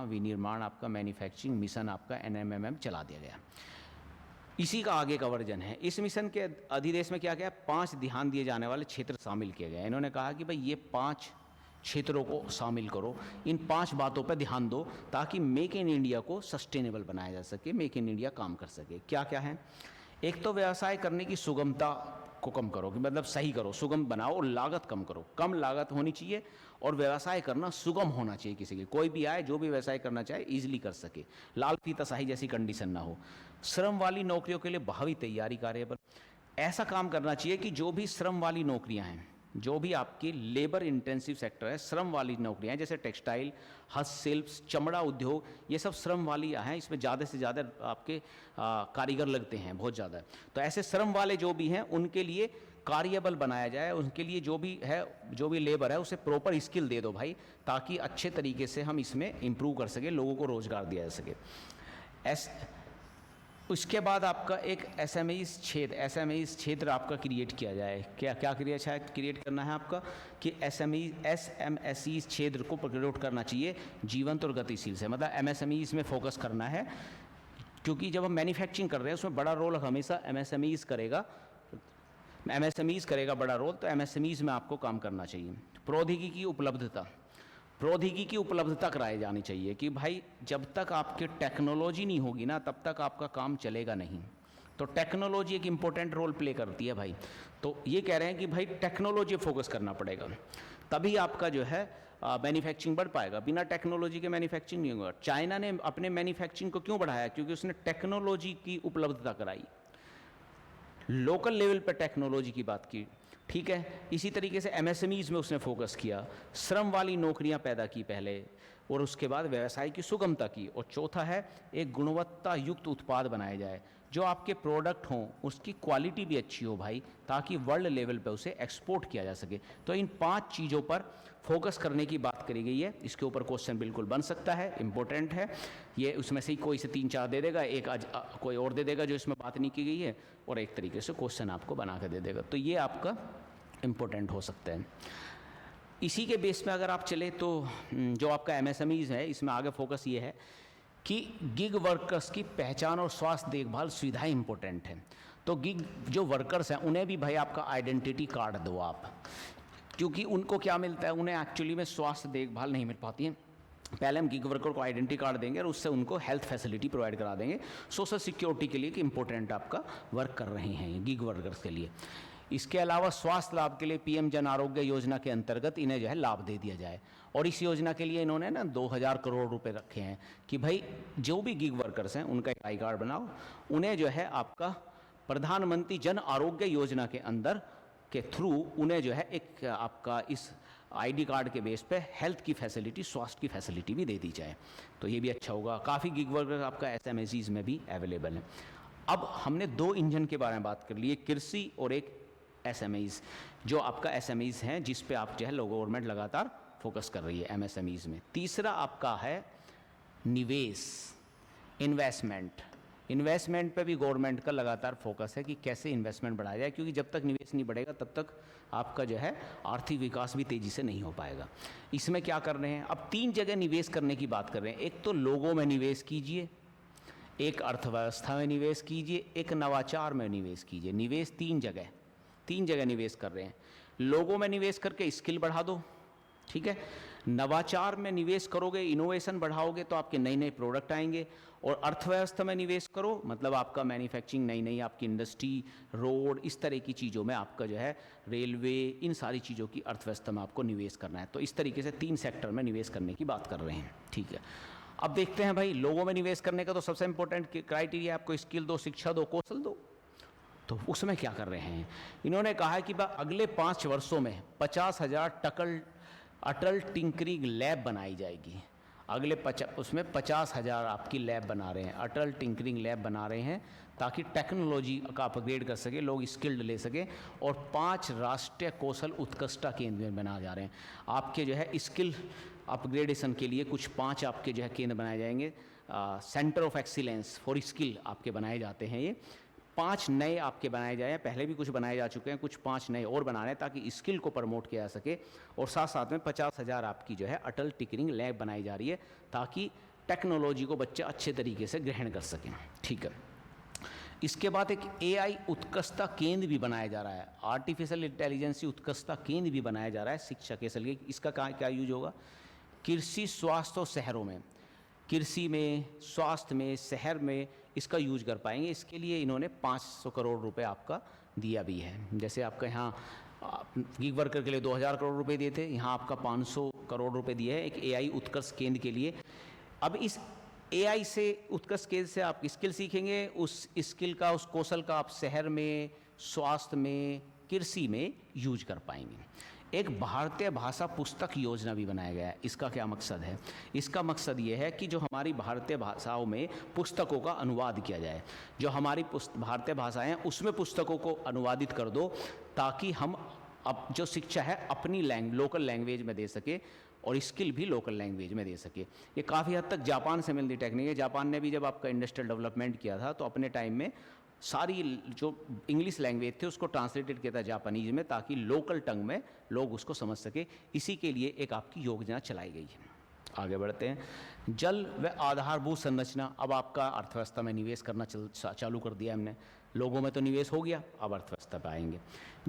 Speaker 1: विनिर्माण आपका मैन्युफैक्चरिंग मिशन आपका NMMM चला दिया गया। इसी का आगे का वर्जन है। इस मिशन के अधिदेश में क्या क्या 5 ध्यान दिए जाने वाले क्षेत्र शामिल किए गए। इन्होंने कहा कि भाई ये 5 क्षेत्रों को शामिल करो, इन 5 बातों पर ध्यान दो, ताकि मेक इन इंडिया को सस्टेनेबल बनाया जा सके, मेक इन इंडिया काम कर सके। क्या क्या है? एक तो व्यवसाय करने की सुगमता को कम करो, कि मतलब सही करो, सुगम बनाओ और लागत कम करो। कम लागत होनी चाहिए और व्यवसाय करना सुगम होना चाहिए। किसी की कोई भी आए, जो भी व्यवसाय करना चाहे ईजिली कर सके, लाल फीताशाही जैसी कंडीशन ना हो। श्रम वाली नौकरियों के लिए भावी तैयारी कार्य पर ऐसा काम करना चाहिए कि जो भी श्रम वाली नौकरियां हैं, जो भी आपकी लेबर इंटेंसिव सेक्टर है, श्रम वाली नौकरियां हैं, जैसे टेक्सटाइल, हस्तशिल्प, चमड़ा उद्योग, ये सब श्रम वाली हैं। इसमें ज़्यादा से ज़्यादा आपके कारीगर लगते हैं, बहुत ज़्यादा। तो ऐसे श्रम वाले जो भी हैं उनके लिए कार्यबल बनाया जाए, उनके लिए जो भी है, जो भी लेबर है उसे प्रॉपर स्किल दे दो भाई, ताकि अच्छे तरीके से हम इसमें इम्प्रूव कर सके, लोगों को रोज़गार दिया जा सके। उसके बाद आपका एक SMEs क्षेत्र आपका क्रिएट किया जाए। क्या क्रिएट करना है आपका कि SMEs क्षेत्र को प्रकट करना चाहिए जीवंत और गतिशील से। मतलब MSMEs में फोकस करना है, क्योंकि जब हम मैन्युफैक्चरिंग कर रहे हैं उसमें बड़ा रोल हमेशा MSMEs करेगा बड़ा रोल। तो MSMEs में आपको काम करना चाहिए। प्रौद्योगिकी की उपलब्धता कराई जानी चाहिए कि भाई जब तक आपके टेक्नोलॉजी नहीं होगी ना, तब तक आपका काम चलेगा नहीं। तो टेक्नोलॉजी एक इम्पोर्टेंट रोल प्ले करती है भाई। तो ये कह रहे हैं कि भाई टेक्नोलॉजी फोकस करना पड़ेगा, तभी आपका जो है मैन्युफैक्चरिंग बढ़ पाएगा। बिना टेक्नोलॉजी के मैन्युफैक्चरिंग नहीं होगा। चाइना ने अपने मैन्युफैक्चरिंग को क्यों बढ़ाया? क्योंकि उसने टेक्नोलॉजी की उपलब्धता कराई, लोकल लेवल पर टेक्नोलॉजी की बात की। ठीक है। इसी तरीके से MSMEs में उसने फोकस किया, श्रम वाली नौकरियां पैदा की पहले, और उसके बाद व्यवसाय की सुगमता की। और चौथा है एक गुणवत्ता युक्त उत्पाद बनाए जाए, जो आपके प्रोडक्ट हों उसकी क्वालिटी भी अच्छी हो भाई, ताकि वर्ल्ड लेवल पे उसे एक्सपोर्ट किया जा सके। तो इन 5 चीज़ों पर फोकस करने की बात करी गई है। इसके ऊपर क्वेश्चन बिल्कुल बन सकता है, इंपॉर्टेंट है ये। उसमें से ही कोई से 3-4 दे देगा, एक कोई और दे देगा जो इसमें बात नहीं की गई है, और एक तरीके से क्वेश्चन आपको बना कर दे देगा। तो ये आपका इम्पोर्टेंट हो सकता है। इसी के बेस पे अगर आप चले तो जो आपका MSMEs है, इसमें आगे फोकस ये है कि गिग वर्कर्स की पहचान और स्वास्थ्य देखभाल सुविधाएं इंपॉर्टेंट हैं। तो गिग जो वर्कर्स हैं उन्हें भी भाई आपका आइडेंटिटी कार्ड दो आप, क्योंकि उनको क्या मिलता है, उन्हें एक्चुअली में स्वास्थ्य देखभाल नहीं मिल पाती है। पहले हम गिग वर्कर को आइडेंटिटी कार्ड देंगे और उससे उनको हेल्थ फैसिलिटी प्रोवाइड करा देंगे सोशल सिक्योरिटी के लिए कि इंपॉर्टेंट आपका वर्क कर रहे हैं गिग वर्कर्स के लिए। इसके अलावा स्वास्थ्य लाभ के लिए पीएम जन आरोग्य योजना के अंतर्गत इन्हें जो है लाभ दे दिया जाए। और इस योजना के लिए इन्होंने ना 2000 करोड़ रुपए रखे हैं कि भाई जो भी गिग वर्कर्स हैं उनका एक आई कार्ड बनाओ, उन्हें जो है आपका प्रधानमंत्री जन आरोग्य योजना के अंदर के थ्रू उन्हें जो है एक आपका इस आईडी कार्ड के बेस पे हेल्थ की फैसिलिटी, स्वास्थ्य की फैसिलिटी भी दे दी जाए, तो ये भी अच्छा होगा। काफ़ी गिग वर्कर्स आपका एसएमएसीज में भी अवेलेबल है। अब हमने 2 इंजन के बारे में बात कर ली, एक कृषि और एक एसएमईज, जो आपका एसएमईज हैं जिस पे आप जो है गवर्नमेंट लगातार फोकस कर रही है एमएसएमईज में। तीसरा आपका है निवेश, इन्वेस्टमेंट। इन्वेस्टमेंट पे भी गवर्नमेंट का लगातार फोकस है कि कैसे इन्वेस्टमेंट बढ़ाया जाए, क्योंकि जब तक निवेश नहीं बढ़ेगा तब तक आपका जो है आर्थिक विकास भी तेज़ी से नहीं हो पाएगा। इसमें क्या कर रहे हैं, अब 3 जगह निवेश करने की बात कर रहे हैं। एक तो लोगों में निवेश कीजिए, एक अर्थव्यवस्था में निवेश कीजिए, एक नवाचार में निवेश कीजिए। निवेश 3 जगह निवेश कर रहे हैं। लोगों में निवेश करके स्किल बढ़ा दो, ठीक है। नवाचार में निवेश करोगे, इनोवेशन बढ़ाओगे तो आपके नए नए प्रोडक्ट आएंगे। और अर्थव्यवस्था में निवेश करो, मतलब आपका मैन्युफैक्चरिंग, नई नई आपकी इंडस्ट्री, रोड, इस तरह की चीज़ों में आपका जो है रेलवे, इन सारी चीज़ों की अर्थव्यवस्था में आपको निवेश करना है। तो इस तरीके से 3 सेक्टर में निवेश करने की बात कर रहे हैं, ठीक है। अब देखते हैं भाई, लोगों में निवेश करने का तो सबसे इंपॉर्टेंट क्राइटेरिया आपको स्किल दो, शिक्षा दो, कौशल दो। तो उसमें क्या कर रहे हैं, इन्होंने कहा है कि अगले 5 वर्षों में 50,000 अटल टिंकरिंग लैब बनाई जाएगी। अगले उसमें 50,000 आपकी लैब बना रहे हैं, अटल टिंकरिंग लैब बना रहे हैं, ताकि टेक्नोलॉजी का अपग्रेड कर सके, लोग स्किल्ड ले सकें। और 5 राष्ट्रीय कौशल उत्कृष्टता केंद्र बनाए जा रहे हैं। आपके जो है स्किल अपग्रेडेशन के लिए कुछ 5 आपके जो है केंद्र बनाए जाएंगे। Centre of excellence for skill आपके बनाए जाते हैं। ये 5 नए आपके बनाए जाए हैं, पहले भी कुछ बनाए जा चुके हैं, कुछ 5 नए और बना रहे हैं ताकि स्किल को प्रमोट किया जा सके। और साथ साथ में 50,000 आपकी जो है अटल टिंकरिंग लैब बनाई जा रही है, ताकि टेक्नोलॉजी को बच्चे अच्छे तरीके से ग्रहण कर सकें, ठीक है। इसके बाद एक AI उत्कृष्टता केंद्र भी बनाया जा रहा है, आर्टिफिशियल इंटेलिजेंस उत्कृष्टता केंद्र भी बनाया जा रहा है शिक्षा के लिए। इसका क्या यूज होगा, कृषि, स्वास्थ्य और शहरों में, कृषि में, स्वास्थ्य में, शहर में इसका यूज कर पाएंगे। इसके लिए इन्होंने 500 करोड़ रुपए आपका दिया भी है। जैसे आपका यहाँ गिग वर्कर के लिए 2000 करोड़ रुपए दिए थे, यहाँ आपका 500 करोड़ रुपए दिए हैं एक AI उत्कर्ष केंद्र के लिए। अब इस AI से, उत्कर्ष केंद्र से आप स्किल सीखेंगे, उस स्किल का, उस कौशल का आप शहर में, स्वास्थ्य में, कृषि में यूज कर पाएंगे। एक भारतीय भाषा पुस्तक योजना भी बनाया गया है। इसका क्या मकसद है, इसका मकसद ये है कि जो हमारी भारतीय भाषाओं में पुस्तकों का अनुवाद किया जाए। जो हमारी भारतीय भाषाएं हैं उसमें पुस्तकों को अनुवादित कर दो, ताकि हम अब जो शिक्षा है अपनी लोकल लैंग्वेज में दे सके और स्किल भी लोकल लैंग्वेज में दे सके। ये काफ़ी हद तक जापान से मिलती टेक्निक है। जापान ने भी जब आपका इंडस्ट्रियल डेवलपमेंट किया था तो अपने टाइम में सारी जो इंग्लिश लैंग्वेज थे उसको ट्रांसलेटेड किया था जापानीज में, ताकि लोकल टंग में लोग उसको समझ सके। इसी के लिए एक आपकी योजना चलाई गई है। आगे बढ़ते हैं। जल व आधारभूत संरचना, अब आपका अर्थव्यवस्था में निवेश करना चालू कर दिया हमने। लोगों में तो निवेश हो गया, अब अर्थव्यवस्था पे आएंगे।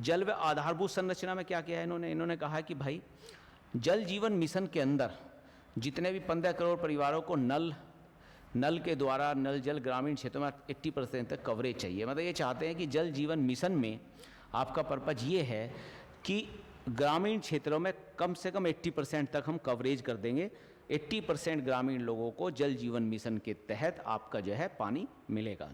Speaker 1: जल व आधारभूत संरचना में क्या किया है इन्होंने कहा कि भाई जल जीवन मिशन के अंदर जितने भी 15 करोड़ परिवारों को नल के द्वारा नल जल ग्रामीण क्षेत्रों में 80% तक कवरेज चाहिए। मतलब ये चाहते हैं कि जल जीवन मिशन में आपका पर्पज ये है कि ग्रामीण क्षेत्रों में कम से कम 80% तक हम कवरेज कर देंगे। 80% ग्रामीण लोगों को जल जीवन मिशन के तहत आपका जो है पानी मिलेगा।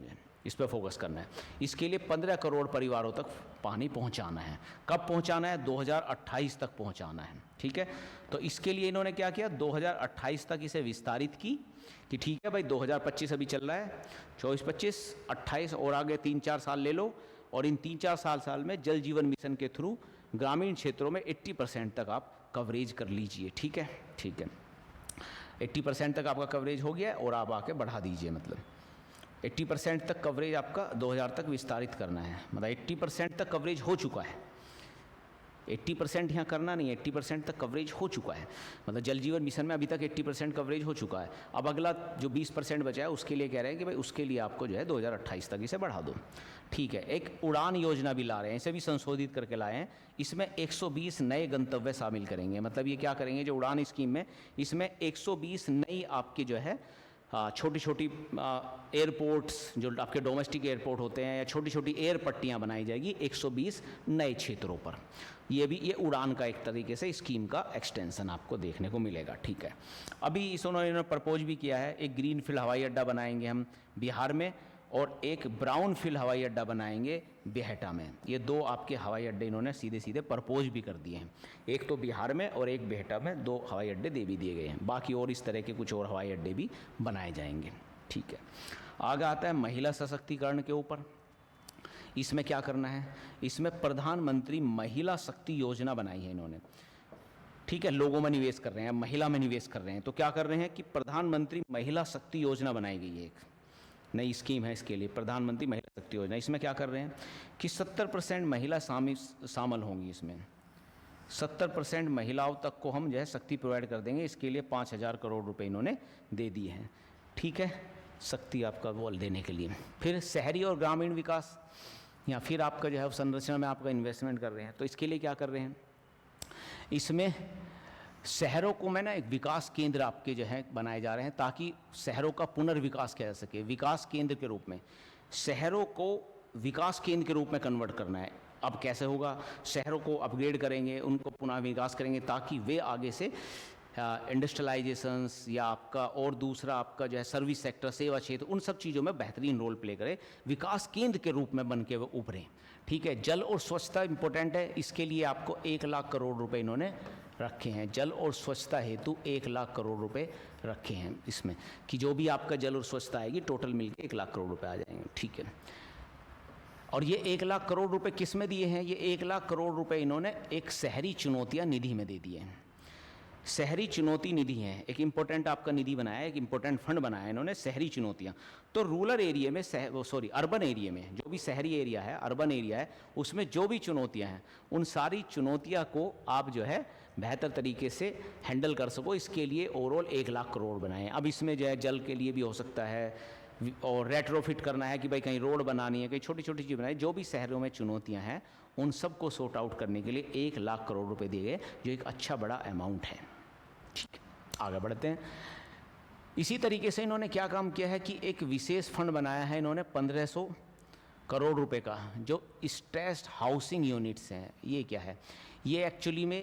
Speaker 1: इस पर फोकस करना है। इसके लिए 15 करोड़ परिवारों तक पानी पहुंचाना है। कब पहुंचाना है, 2028 तक पहुंचाना है, ठीक है। तो इसके लिए इन्होंने क्या किया, 2028 तक इसे विस्तारित की कि ठीक है भाई 2025 अभी चल रहा है, 24, 25, 28 और आगे 3-4 साल ले लो, और इन 3-4 साल में जल जीवन मिशन के थ्रू ग्रामीण क्षेत्रों में 80% तक आप कवरेज कर लीजिए, ठीक है, ठीक है। 80% तक आपका कवरेज हो गया और आप आके बढ़ा दीजिए, मतलब 80% तक कवरेज आपका 2000 तक विस्तारित करना है। मतलब 80% तक कवरेज हो चुका है। 80% यहाँ करना नहीं है, 80% तक कवरेज हो चुका है। मतलब जल जीवन मिशन में अभी तक 80% कवरेज हो चुका है। अब अगला जो 20% बचा है उसके लिए कह रहे हैं कि भाई उसके लिए आपको जो है 2028 तक इसे बढ़ा दो। ठीक है, एक उड़ान योजना भी ला रहे हैं, इसे भी संशोधित करके लाए हैं। इसमें 120 नए गंतव्य शामिल करेंगे। मतलब ये क्या करेंगे, जो उड़ान स्कीम में इसमें 120 नई आपकी जो है छोटी छोटी एयरपोर्ट्स, जो आपके डोमेस्टिक एयरपोर्ट होते हैं, या छोटी छोटी एयर पट्टियाँ बनाई जाएगी 120 नए क्षेत्रों पर। ये उड़ान का एक तरीके से स्कीम का एक्सटेंशन आपको देखने को मिलेगा। ठीक है, अभी इन्होंने प्रपोज भी किया है, एक ग्रीन फील्ड हवाई अड्डा बनाएंगे हम बिहार में, और एक ब्राउन फील्ड हवाई अड्डा बनाएंगे बेहटा में। ये 2 आपके हवाई अड्डे इन्होंने सीधे सीधे प्रपोज भी कर दिए हैं। एक तो बिहार में और एक बेहटा में 2 हवाई अड्डे दे भी दिए गए हैं। बाकी और इस तरह के कुछ और हवाई अड्डे भी बनाए जाएंगे। ठीक है, आगे आता है महिला सशक्तिकरण के ऊपर। इसमें क्या करना है, इसमें प्रधानमंत्री महिला शक्ति योजना बनाई है इन्होंने। ठीक है, लोगों में निवेश कर रहे हैं, महिला में निवेश कर रहे हैं, तो क्या कर रहे हैं कि प्रधानमंत्री महिला शक्ति योजना बनाई गई है, एक नई स्कीम है इसके लिए, प्रधानमंत्री महिला शक्ति योजना। इसमें क्या कर रहे हैं कि 70% महिला शामिल होंगी। इसमें 70% महिलाओं तक को हम जो है शक्ति प्रोवाइड कर देंगे। इसके लिए 5000 करोड़ रुपए इन्होंने दे दिए हैं। ठीक है, शक्ति आपका बोल देने के लिए। फिर शहरी और ग्रामीण विकास, या फिर आपका जो है संरचना में आपका इन्वेस्टमेंट कर रहे हैं। तो इसके लिए क्या कर रहे हैं, इसमें शहरों को मैं ना एक विकास केंद्र आपके जो है बनाए जा रहे हैं, ताकि शहरों का पुनर्विकास किया जा सके। विकास केंद्र के रूप में शहरों को विकास केंद्र के रूप में कन्वर्ट करना है। अब कैसे होगा, शहरों को अपग्रेड करेंगे, उनको पुनः विकास करेंगे, ताकि वे आगे से इंडस्ट्रियलाइजेशंस या आपका और दूसरा आपका जो है सर्विस सेक्टर, सेवा क्षेत्र, उन सब चीज़ों में बेहतरीन रोल प्ले करे, विकास केंद्र के रूप में बन के वो उभरें। ठीक है, जल और स्वच्छता इंपॉर्टेंट है। इसके लिए आपको 1 लाख करोड़ रुपए इन्होंने रखे हैं। जल और स्वच्छता हेतु 1 लाख करोड़ रुपए रखे हैं इसमें, कि जो भी आपका जल और स्वच्छता आएगी टोटल मिलके 1 लाख करोड़ रुपए आ जाएंगे। ठीक है, और ये 1 लाख करोड़ रुपए किस में दिए हैं, ये 1 लाख करोड़ रुपए इन्होंने एक शहरी चुनौतियां निधि में दे दिए हैं। शहरी चुनौती निधि है, एक इम्पोर्टेंट आपका निधि बनाया है, एक इम्पोर्टेंट फंड बनाया है इन्होंने, शहरी चुनौतियाँ। तो रूरल एरिया में अर्बन एरिया में जो भी शहरी एरिया है, अर्बन एरिया है, उसमें जो भी चुनौतियाँ हैं, उन सारी चुनौतियाँ को आप जो है बेहतर तरीके से हैंडल कर सको, इसके लिए ओवरऑल 1 लाख करोड़ बनाए हैं। अब इसमें जो है जल के लिए भी हो सकता है, और रेट्रोफिट करना है कि भाई कहीं रोड बनानी है, कहीं छोटी छोटी चीज़ बनानी है। जो भी शहरों में चुनौतियाँ हैं उन सबको सॉर्ट आउट करने के लिए 1 लाख करोड़ रुपए दिए गए, जो एक अच्छा बड़ा अमाउंट है। ठीक है, आगे बढ़ते हैं। इसी तरीके से इन्होंने क्या काम किया है कि एक विशेष फंड बनाया है इन्होंने 1500 करोड़ रुपए का, जो स्ट्रेस्ड हाउसिंग यूनिट्स हैं। ये क्या है, ये एक्चुअली में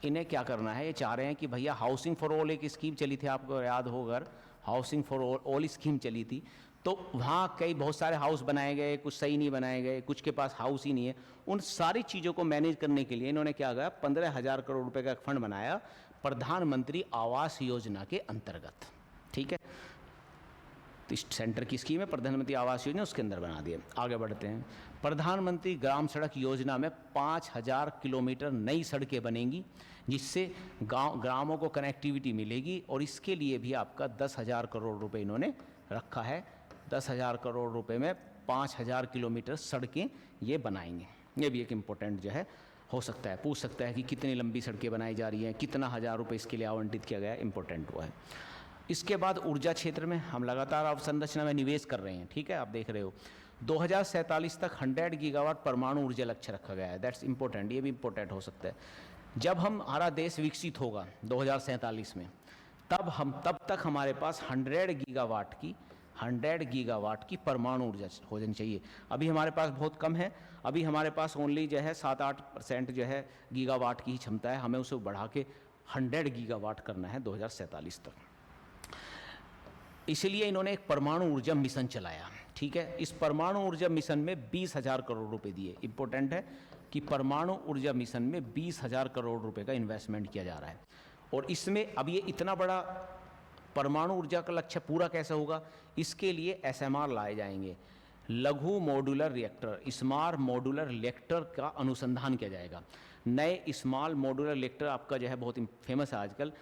Speaker 1: इन्हें क्या करना है, ये चाह रहे हैं कि भैया हाउसिंग फॉर ऑल एक स्कीम चली थी, आपको याद होगा, हाउसिंग फॉर ऑल स्कीम चली थी। तो वहाँ कई बहुत सारे हाउस बनाए गए, कुछ सही नहीं बनाए गए, कुछ के पास हाउस ही नहीं है। उन सारी चीज़ों को मैनेज करने के लिए इन्होंने क्या किया, 15,000 करोड़ रुपए का एक फंड बनाया प्रधानमंत्री आवास योजना के अंतर्गत। ठीक है, तो इस सेंटर की स्कीम है प्रधानमंत्री आवास योजना, उसके अंदर बना दिए। आगे बढ़ते हैं। प्रधानमंत्री ग्राम सड़क योजना में 5000 किलोमीटर नई सड़कें बनेंगी, जिससे ग्रामों को कनेक्टिविटी मिलेगी, और इसके लिए भी आपका 10,000 करोड़ रुपए इन्होंने रखा है। 10,000 करोड़ रुपए में 5000 किलोमीटर सड़कें ये बनाएंगे। ये भी एक इम्पोर्टेंट जो है हो सकता है, पूछ सकता है कि कितनी लंबी सड़कें बनाई जा रही हैं, कितना हज़ार रुपये इसके लिए आवंटित किया गया है, इंपॉर्टेंट हुआ है। इसके बाद ऊर्जा क्षेत्र में हम लगातार अवसंरचना में निवेश कर रहे हैं। ठीक है, आप देख रहे हो 2047 तक 100 गीगावाट परमाणु ऊर्जा लक्ष्य रखा गया है। दैट्स इंपॉर्टेंट, ये भी इंपॉर्टेंट हो सकता है। जब हमारा देश विकसित होगा 2047 में, तब तक हमारे पास 100 गीगावाट की परमाणु ऊर्जा हो जानी चाहिए। अभी हमारे पास बहुत कम है, अभी हमारे पास ओनली जो है 7-8% जो है गीगावाट की ही क्षमता है। हमें उसे बढ़ा के 100 गीगावाट करना है 2047 तक। इसलिए इन्होंने एक परमाणु ऊर्जा मिशन चलाया। ठीक है, इस परमाणु ऊर्जा मिशन में 20,000 करोड़ रुपए दिए। इंपॉर्टेंट है कि परमाणु ऊर्जा मिशन में 20,000 करोड़ रुपए का इन्वेस्टमेंट किया जा रहा है। और इसमें अब ये इतना बड़ा परमाणु ऊर्जा का लक्ष्य पूरा कैसे होगा, इसके लिए SMR लाए जाएंगे, लघु modular reactor, small modular reactor का अनुसंधान किया जाएगा। नए स्मॉल मॉड्यूलर रिएक्टर आपका जो है बहुत फेमस है आजकल,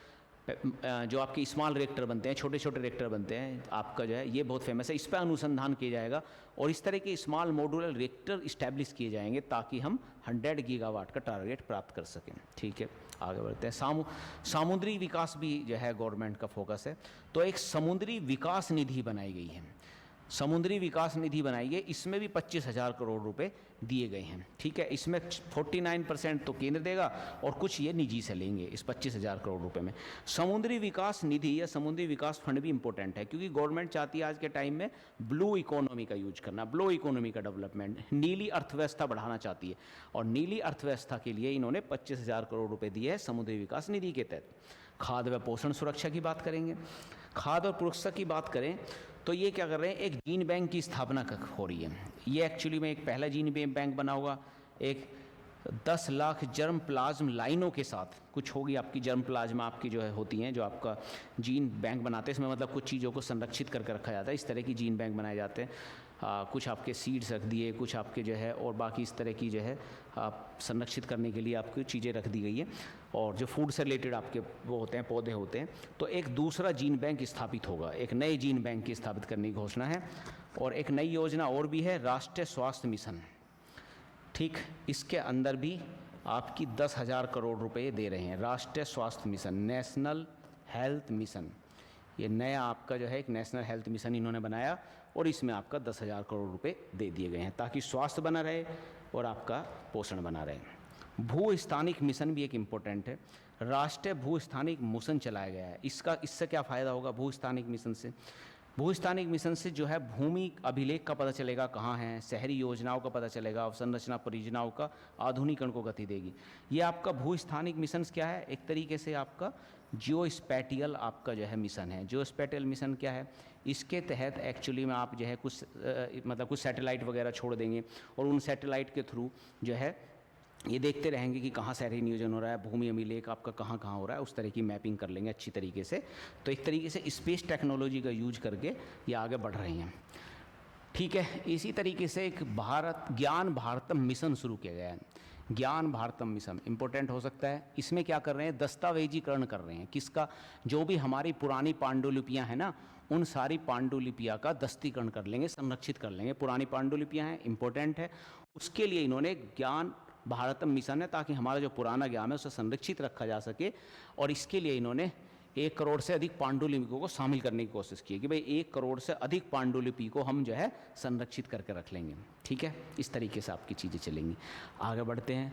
Speaker 1: जो आपके स्मॉल रिएक्टर बनते हैं, छोटे छोटे रिएक्टर बनते हैं आपका जो है, ये बहुत फेमस है, इस पर अनुसंधान किया जाएगा और इस तरह के स्मॉल मॉड्यूलर रिएक्टर इस्टेब्लिश किए जाएंगे ताकि हम 100 गीगावाट का टारगेट प्राप्त कर सकें। ठीक है, आगे बढ़ते हैं। सामुद्री विकास भी जो है गवर्नमेंट का फोकस है, तो एक समुद्री विकास निधि बनाई गई है, समुद्री विकास निधि बनाई है, इसमें भी 25,000 करोड़ रुपए दिए गए हैं। ठीक है, इसमें 49% तो केंद्र देगा और कुछ ये निजी से लेंगे इस 25,000 करोड़ रुपए में। समुद्री विकास निधि या समुद्री विकास फंड भी इंपॉर्टेंट है क्योंकि गवर्नमेंट चाहती है आज के टाइम में ब्लू इकोनॉमी का यूज करना, ब्लू इकोनॉमी का डेवलपमेंट, नीली अर्थव्यवस्था बढ़ाना चाहती है और नीली अर्थव्यवस्था के लिए इन्होंने 25,000 करोड़ रुपये दिए हैं समुद्री विकास निधि के तहत। खाद्य व पोषण सुरक्षा की बात करेंगे, खाद्य और सुरक्षा की बात करें तो ये क्या कर रहे हैं, एक जीन बैंक की स्थापना हो रही है। ये एक्चुअली में एक पहला जीन बैंक बना होगा, एक 10 लाख जर्म प्लाज्म लाइनों के साथ कुछ होगी आपकी जर्म प्लाज्मा आपकी जो है होती हैं, जो आपका जीन बैंक बनाते हैं, इसमें मतलब कुछ चीज़ों को संरक्षित करके रखा जाता है, इस तरह की जीन बैंक बनाए जाते हैं। कुछ आपके सीड्स रख दिए, कुछ आपके जो है और बाकी इस तरह की जो है आप संरक्षित करने के लिए आपकी चीज़ें रख दी गई हैं और जो फूड से रिलेटेड आपके वो होते हैं पौधे होते हैं। तो एक दूसरा जीन बैंक स्थापित होगा, एक नए जीन बैंक की स्थापित करने की घोषणा है। और एक नई योजना और भी है, राष्ट्रीय स्वास्थ्य मिशन। ठीक, इसके अंदर भी आपकी 10,000 करोड़ रुपए दे रहे हैं, राष्ट्रीय स्वास्थ्य मिशन, नेशनल हेल्थ मिशन। ये नया आपका जो है एक नेशनल हेल्थ मिशन इन्होंने बनाया और इसमें आपका 10,000 करोड़ रुपए दे दिए गए हैं ताकि स्वास्थ्य बना रहे और आपका पोषण बना रहे। भू स्थानिक मिशन भी एक इम्पोर्टेंट है, राष्ट्रीय भू स्थानिक मिशन चलाया गया है। इससे क्या फ़ायदा होगा भू स्थानिक मिशन से? भू स्थानिक मिशन से जो है भूमि अभिलेख का पता चलेगा कहाँ है, शहरी योजनाओं का पता चलेगा, अवसंरचना परियोजनाओं का आधुनिकरण को गति देगी। ये आपका भू स्थानिक मिशन क्या है, एक तरीके से आपका जियो स्पैटियल आपका जो है मिशन है। जियो स्पैटियल मिशन क्या है, इसके तहत एक्चुअली में आप जो है कुछ मतलब कुछ सैटेलाइट वगैरह छोड़ देंगे और उन सैटेलाइट के थ्रू जो है ये देखते रहेंगे कि कहाँ शहरी नियोजन हो रहा है, भूमि अभिलेख आपका कहाँ कहाँ हो रहा है, उस तरह की मैपिंग कर लेंगे अच्छी तरीके से। तो एक तरीके से स्पेस टेक्नोलॉजी का यूज करके ये आगे बढ़ रही हैं। ठीक है, इसी तरीके से एक ज्ञान भारतम मिशन शुरू किया गया है। ज्ञान भारतम मिशन इम्पोर्टेंट हो सकता है। इसमें क्या कर रहे हैं, दस्तावेजीकरण कर रहे हैं किसका, जो भी हमारी पुरानी पांडुलिपियाँ हैं ना, उन सारी पांडुलिपियाँ का दस्तीकरण कर लेंगे, संरक्षित कर लेंगे। पुरानी पांडुलिपियाँ हैं, इम्पोर्टेंट है, उसके लिए इन्होंने ज्ञान भारतम मिशन है ताकि हमारा जो पुराना ज्ञान है उसे संरक्षित रखा जा सके। और इसके लिए इन्होंने 1 करोड़ से अधिक पांडुलिपियों को शामिल करने की कोशिश की है कि भाई 1 करोड़ से अधिक पांडुलिपि को हम जो है संरक्षित करके रख लेंगे। ठीक है, इस तरीके से आपकी चीज़ें चलेंगी। आगे बढ़ते हैं।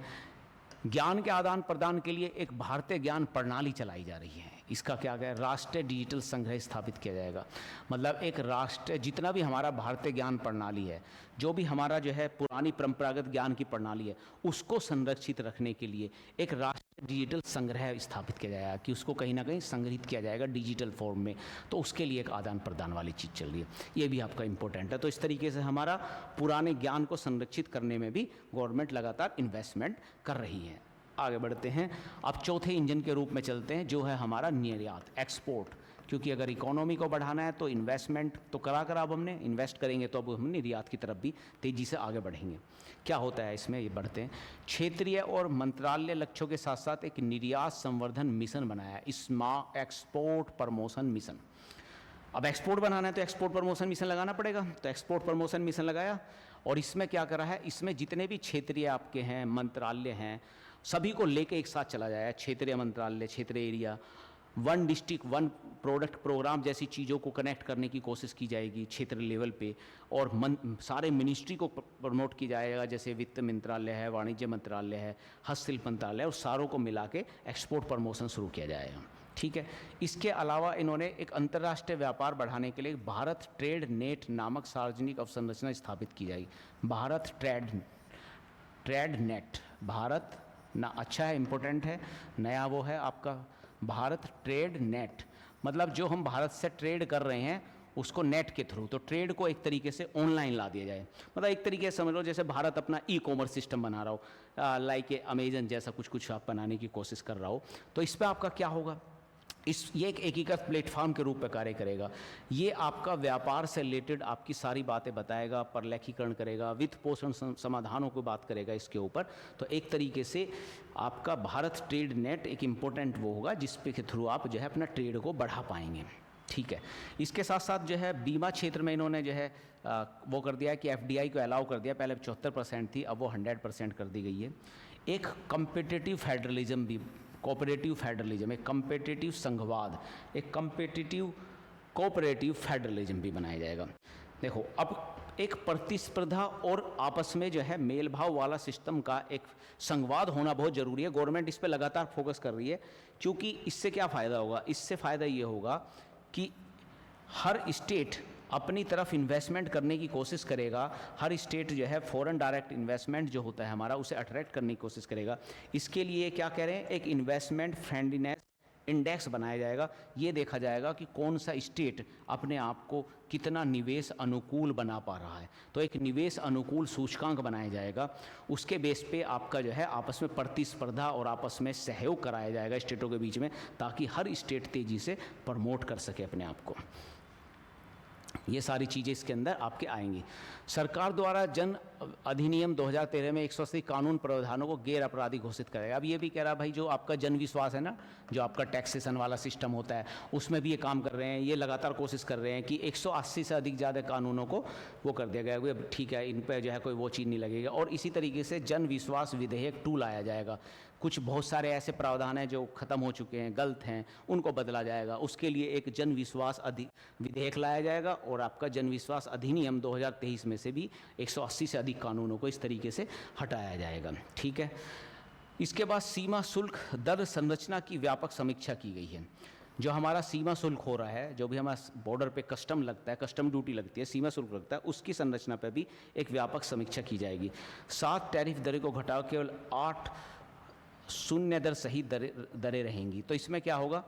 Speaker 1: ज्ञान के आदान प्रदान के लिए एक भारतीय ज्ञान प्रणाली चलाई जा रही है। इसका क्या है, राष्ट्रीय डिजिटल संग्रह स्थापित किया जाएगा। मतलब एक राष्ट्रीय जितना भी हमारा भारतीय ज्ञान प्रणाली है, जो भी हमारा जो है पुरानी परंपरागत ज्ञान की प्रणाली है, उसको संरक्षित रखने के लिए एक राष्ट्रीय डिजिटल संग्रह स्थापित किया जाएगा कि उसको कहीं ना कहीं संग्रहित किया जाएगा डिजिटल फॉर्म में। तो उसके लिए एक आदान प्रदान वाली चीज़ चल रही है, ये भी आपका इंपॉर्टेंट है। तो इस तरीके से हमारा पुराने ज्ञान को संरक्षित करने में भी गवर्नमेंट लगातार इन्वेस्टमेंट कर रही है। आगे बढ़ते हैं। अब चौथे इंजन के रूप में चलते हैं, जो है हमारा निर्यात, एक्सपोर्ट। क्योंकि अगर इकोनॉमी को बढ़ाना है तो इन्वेस्टमेंट तो करा अब हमने इन्वेस्ट करेंगे तो अब हम निर्यात की तरफ भी तेज़ी से आगे बढ़ेंगे। क्या होता है इसमें, ये बढ़ते हैं। क्षेत्रीय और मंत्रालय लक्ष्यों के साथ साथ एक निर्यात संवर्धन मिशन बनाया है, एक्सपोर्ट प्रमोशन मिशन। अब एक्सपोर्ट बनाना है तो एक्सपोर्ट प्रमोशन मिशन लगाना पड़ेगा, तो एक्सपोर्ट प्रमोशन मिशन लगाया। और इसमें क्या करा है, इसमें जितने भी क्षेत्रीय आपके हैं मंत्रालय हैं, सभी को लेके एक साथ चला जाएगा। क्षेत्रीय मंत्रालय, क्षेत्रीय एरिया, 1 डिस्ट्रिक्ट 1 प्रोडक्ट प्रोग्राम जैसी चीज़ों को कनेक्ट करने की कोशिश की जाएगी क्षेत्र लेवल पे। और सारे मिनिस्ट्री को प्रमोट किया जाएगा, जैसे वित्त मंत्रालय है, वाणिज्य मंत्रालय है, हस्तशिल्प मंत्रालय, और सारों को मिला के एक्सपोर्ट प्रमोशन शुरू किया जाएगा। ठीक है, इसके अलावा इन्होंने एक अंतर्राष्ट्रीय व्यापार बढ़ाने के लिए भारत ट्रेड नेट नामक सार्वजनिक अवसंरचना स्थापित की जाएगी। भारत ट्रेड नेट, भारत ना अच्छा है, इम्पोर्टेंट है, नया वो है आपका भारत ट्रेड नेट। मतलब जो हम भारत से ट्रेड कर रहे हैं उसको नेट के थ्रू, तो ट्रेड को एक तरीके से ऑनलाइन ला दिया जाए। मतलब एक तरीके से समझ लो जैसे भारत अपना ई-कॉमर्स सिस्टम बना रहा हो, लाइक अमेजन जैसा कुछ आप बनाने की कोशिश कर रहा हो। तो इस पर आपका क्या होगा, ये एक एकीकृत प्लेटफॉर्म के रूप में कार्य करेगा। ये आपका व्यापार से रिलेटेड आपकी सारी बातें बताएगा, प्रलेखीकरण करेगा, वित्त पोषण समाधानों को बात करेगा इसके ऊपर। तो एक तरीके से आपका भारत ट्रेड नेट एक इम्पोर्टेंट वो होगा जिसपे के थ्रू आप जो है अपना ट्रेड को बढ़ा पाएंगे। ठीक है, इसके साथ साथ जो है बीमा क्षेत्र में इन्होंने जो है वो कर दिया है कि एफडीआई को अलाउ कर दिया। पहले 74% थी, अब वो 100% कर दी गई है। एक कम्पिटिटिव फेडरलिज्म भी, कोऑपरेटिव फेडरलिज्म, एक कम्पिटिटिव संघवाद, एक कम्पिटिटिव कोऑपरेटिव फेडरलिज्म भी बनाया जाएगा। देखो, अब एक प्रतिस्पर्धा और आपस में जो है मेल भाव वाला सिस्टम का एक संवाद होना बहुत ज़रूरी है। गवर्नमेंट इस पर लगातार फोकस कर रही है, क्योंकि इससे क्या फ़ायदा होगा? इससे फ़ायदा ये होगा कि हर स्टेट अपनी तरफ इन्वेस्टमेंट करने की कोशिश करेगा। हर स्टेट जो है फॉरेन डायरेक्ट इन्वेस्टमेंट जो होता है हमारा, उसे अट्रैक्ट करने की कोशिश करेगा। इसके लिए क्या कह रहे हैं, एक इन्वेस्टमेंट फ्रेंडलीनेस इंडेक्स बनाया जाएगा। ये देखा जाएगा कि कौन सा स्टेट अपने आप को कितना निवेश अनुकूल बना पा रहा है। तो एक निवेश अनुकूल सूचकांक बनाया जाएगा। उसके बेस पे आपका जो है आपस में प्रतिस्पर्धा और आपस में सहयोग कराया जाएगा स्टेटों के बीच में, ताकि हर स्टेट तेज़ी से प्रमोट कर सके अपने आप को। ये सारी चीज़ें इसके अंदर आपके आएंगी। सरकार द्वारा जन अधिनियम 2013 में 180 कानून प्रावधानों को गैर अपराधी घोषित करेगा। अब ये भी कह रहा भाई जो आपका जन विश्वास है ना, जो आपका टैक्सेशन वाला सिस्टम होता है, उसमें भी ये काम कर रहे हैं। ये लगातार कोशिश कर रहे हैं कि 180 से अधिक ज़्यादा कानूनों को वो कर दिया गया। ठीक है, इन पर जो है कोई वो चीज़ नहीं लगेगा। और इसी तरीके से जन विश्वास विधेयक 2 लाया जाएगा। कुछ बहुत सारे ऐसे प्रावधान हैं जो ख़त्म हो चुके हैं, गलत हैं, उनको बदला जाएगा। उसके लिए एक जन विश्वास विधेयक लाया जाएगा। और आपका जन विश्वास अधिनियम 2023 में से भी 180 से अधिक कानूनों को इस तरीके से हटाया जाएगा। ठीक है, इसके बाद सीमा शुल्क दर संरचना की व्यापक समीक्षा की गई है। जो हमारा सीमा शुल्क हो रहा है, जो भी हमारा बॉर्डर पे कस्टम लगता है, कस्टम ड्यूटी लगती है, सीमा शुल्क लगता है, उसकी संरचना पर भी एक व्यापक समीक्षा की जाएगी। 7 टैरिफ दरें को घटाओ केवल 8 शून्य दर सहित दरें रहेंगी। तो इसमें क्या होगा,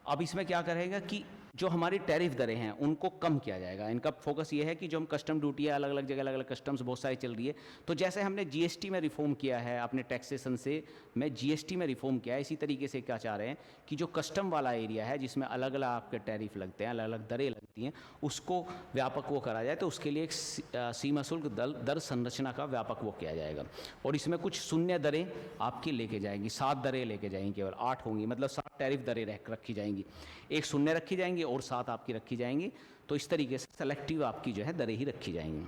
Speaker 1: अब इसमें क्या करेगा कि जो हमारी टैरिफ दरें हैं उनको कम किया जाएगा। इनका फोकस ये है कि जो हम कस्टम ड्यूटी है, अलग अलग जगह अलग अलग कस्टम्स बहुत सारी चल रही है। तो जैसे हमने जीएसटी में रिफॉर्म किया है, अपने टैक्सेशन से में जीएसटी में रिफॉर्म किया है, इसी तरीके से क्या चाह रहे हैं कि जो कस्टम वाला एरिया है जिसमें अलग अलग आपके टैरिफ लगते हैं, अलग अलग दरें लगती हैं, उसको व्यापक वो करा जाए। तो उसके लिए एक सीमा शुल्क दर संरचना का व्यापक वो किया जाएगा। और इसमें कुछ शून्य दरें आपकी लेके जाएंगी, 7 दरें लेके जाएंगी, केवल 8 होंगी, मतलब 7 टैरिफ दरें रखी जाएंगी, एक शून्य रखी जाएंगी और 7 आपकी रखी जाएंगी। तो इस तरीके से सेलेक्टिव आपकी जो है दरें ही रखी जाएंगी।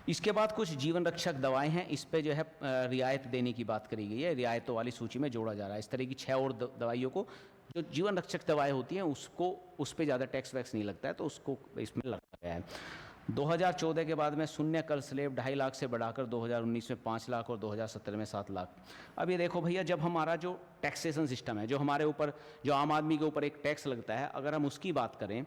Speaker 1: इसके बाद कुछ जीवन रक्षक दवाएं हैं, इस पे जो है रियायत देने की बात करी गई है, रियायतों वाली सूची में जोड़ा जा रहा है। इस तरह की 6 और दवाइयों को, जो जीवन रक्षक दवाएं होती हैं उसको, उस पर ज़्यादा टैक्स वैक्स नहीं लगता है, तो उसको इसमें रखा गया है। 2014 के बाद में शून्य कर स्लैब 2.5 लाख से बढ़ाकर 2019 में 5 लाख और 2017 में 7 लाख। अब ये देखो भैया, जब हमारा जो टैक्सेशन सिस्टम है, जो हमारे ऊपर, जो आम आदमी के ऊपर एक टैक्स लगता है, अगर हम उसकी बात करें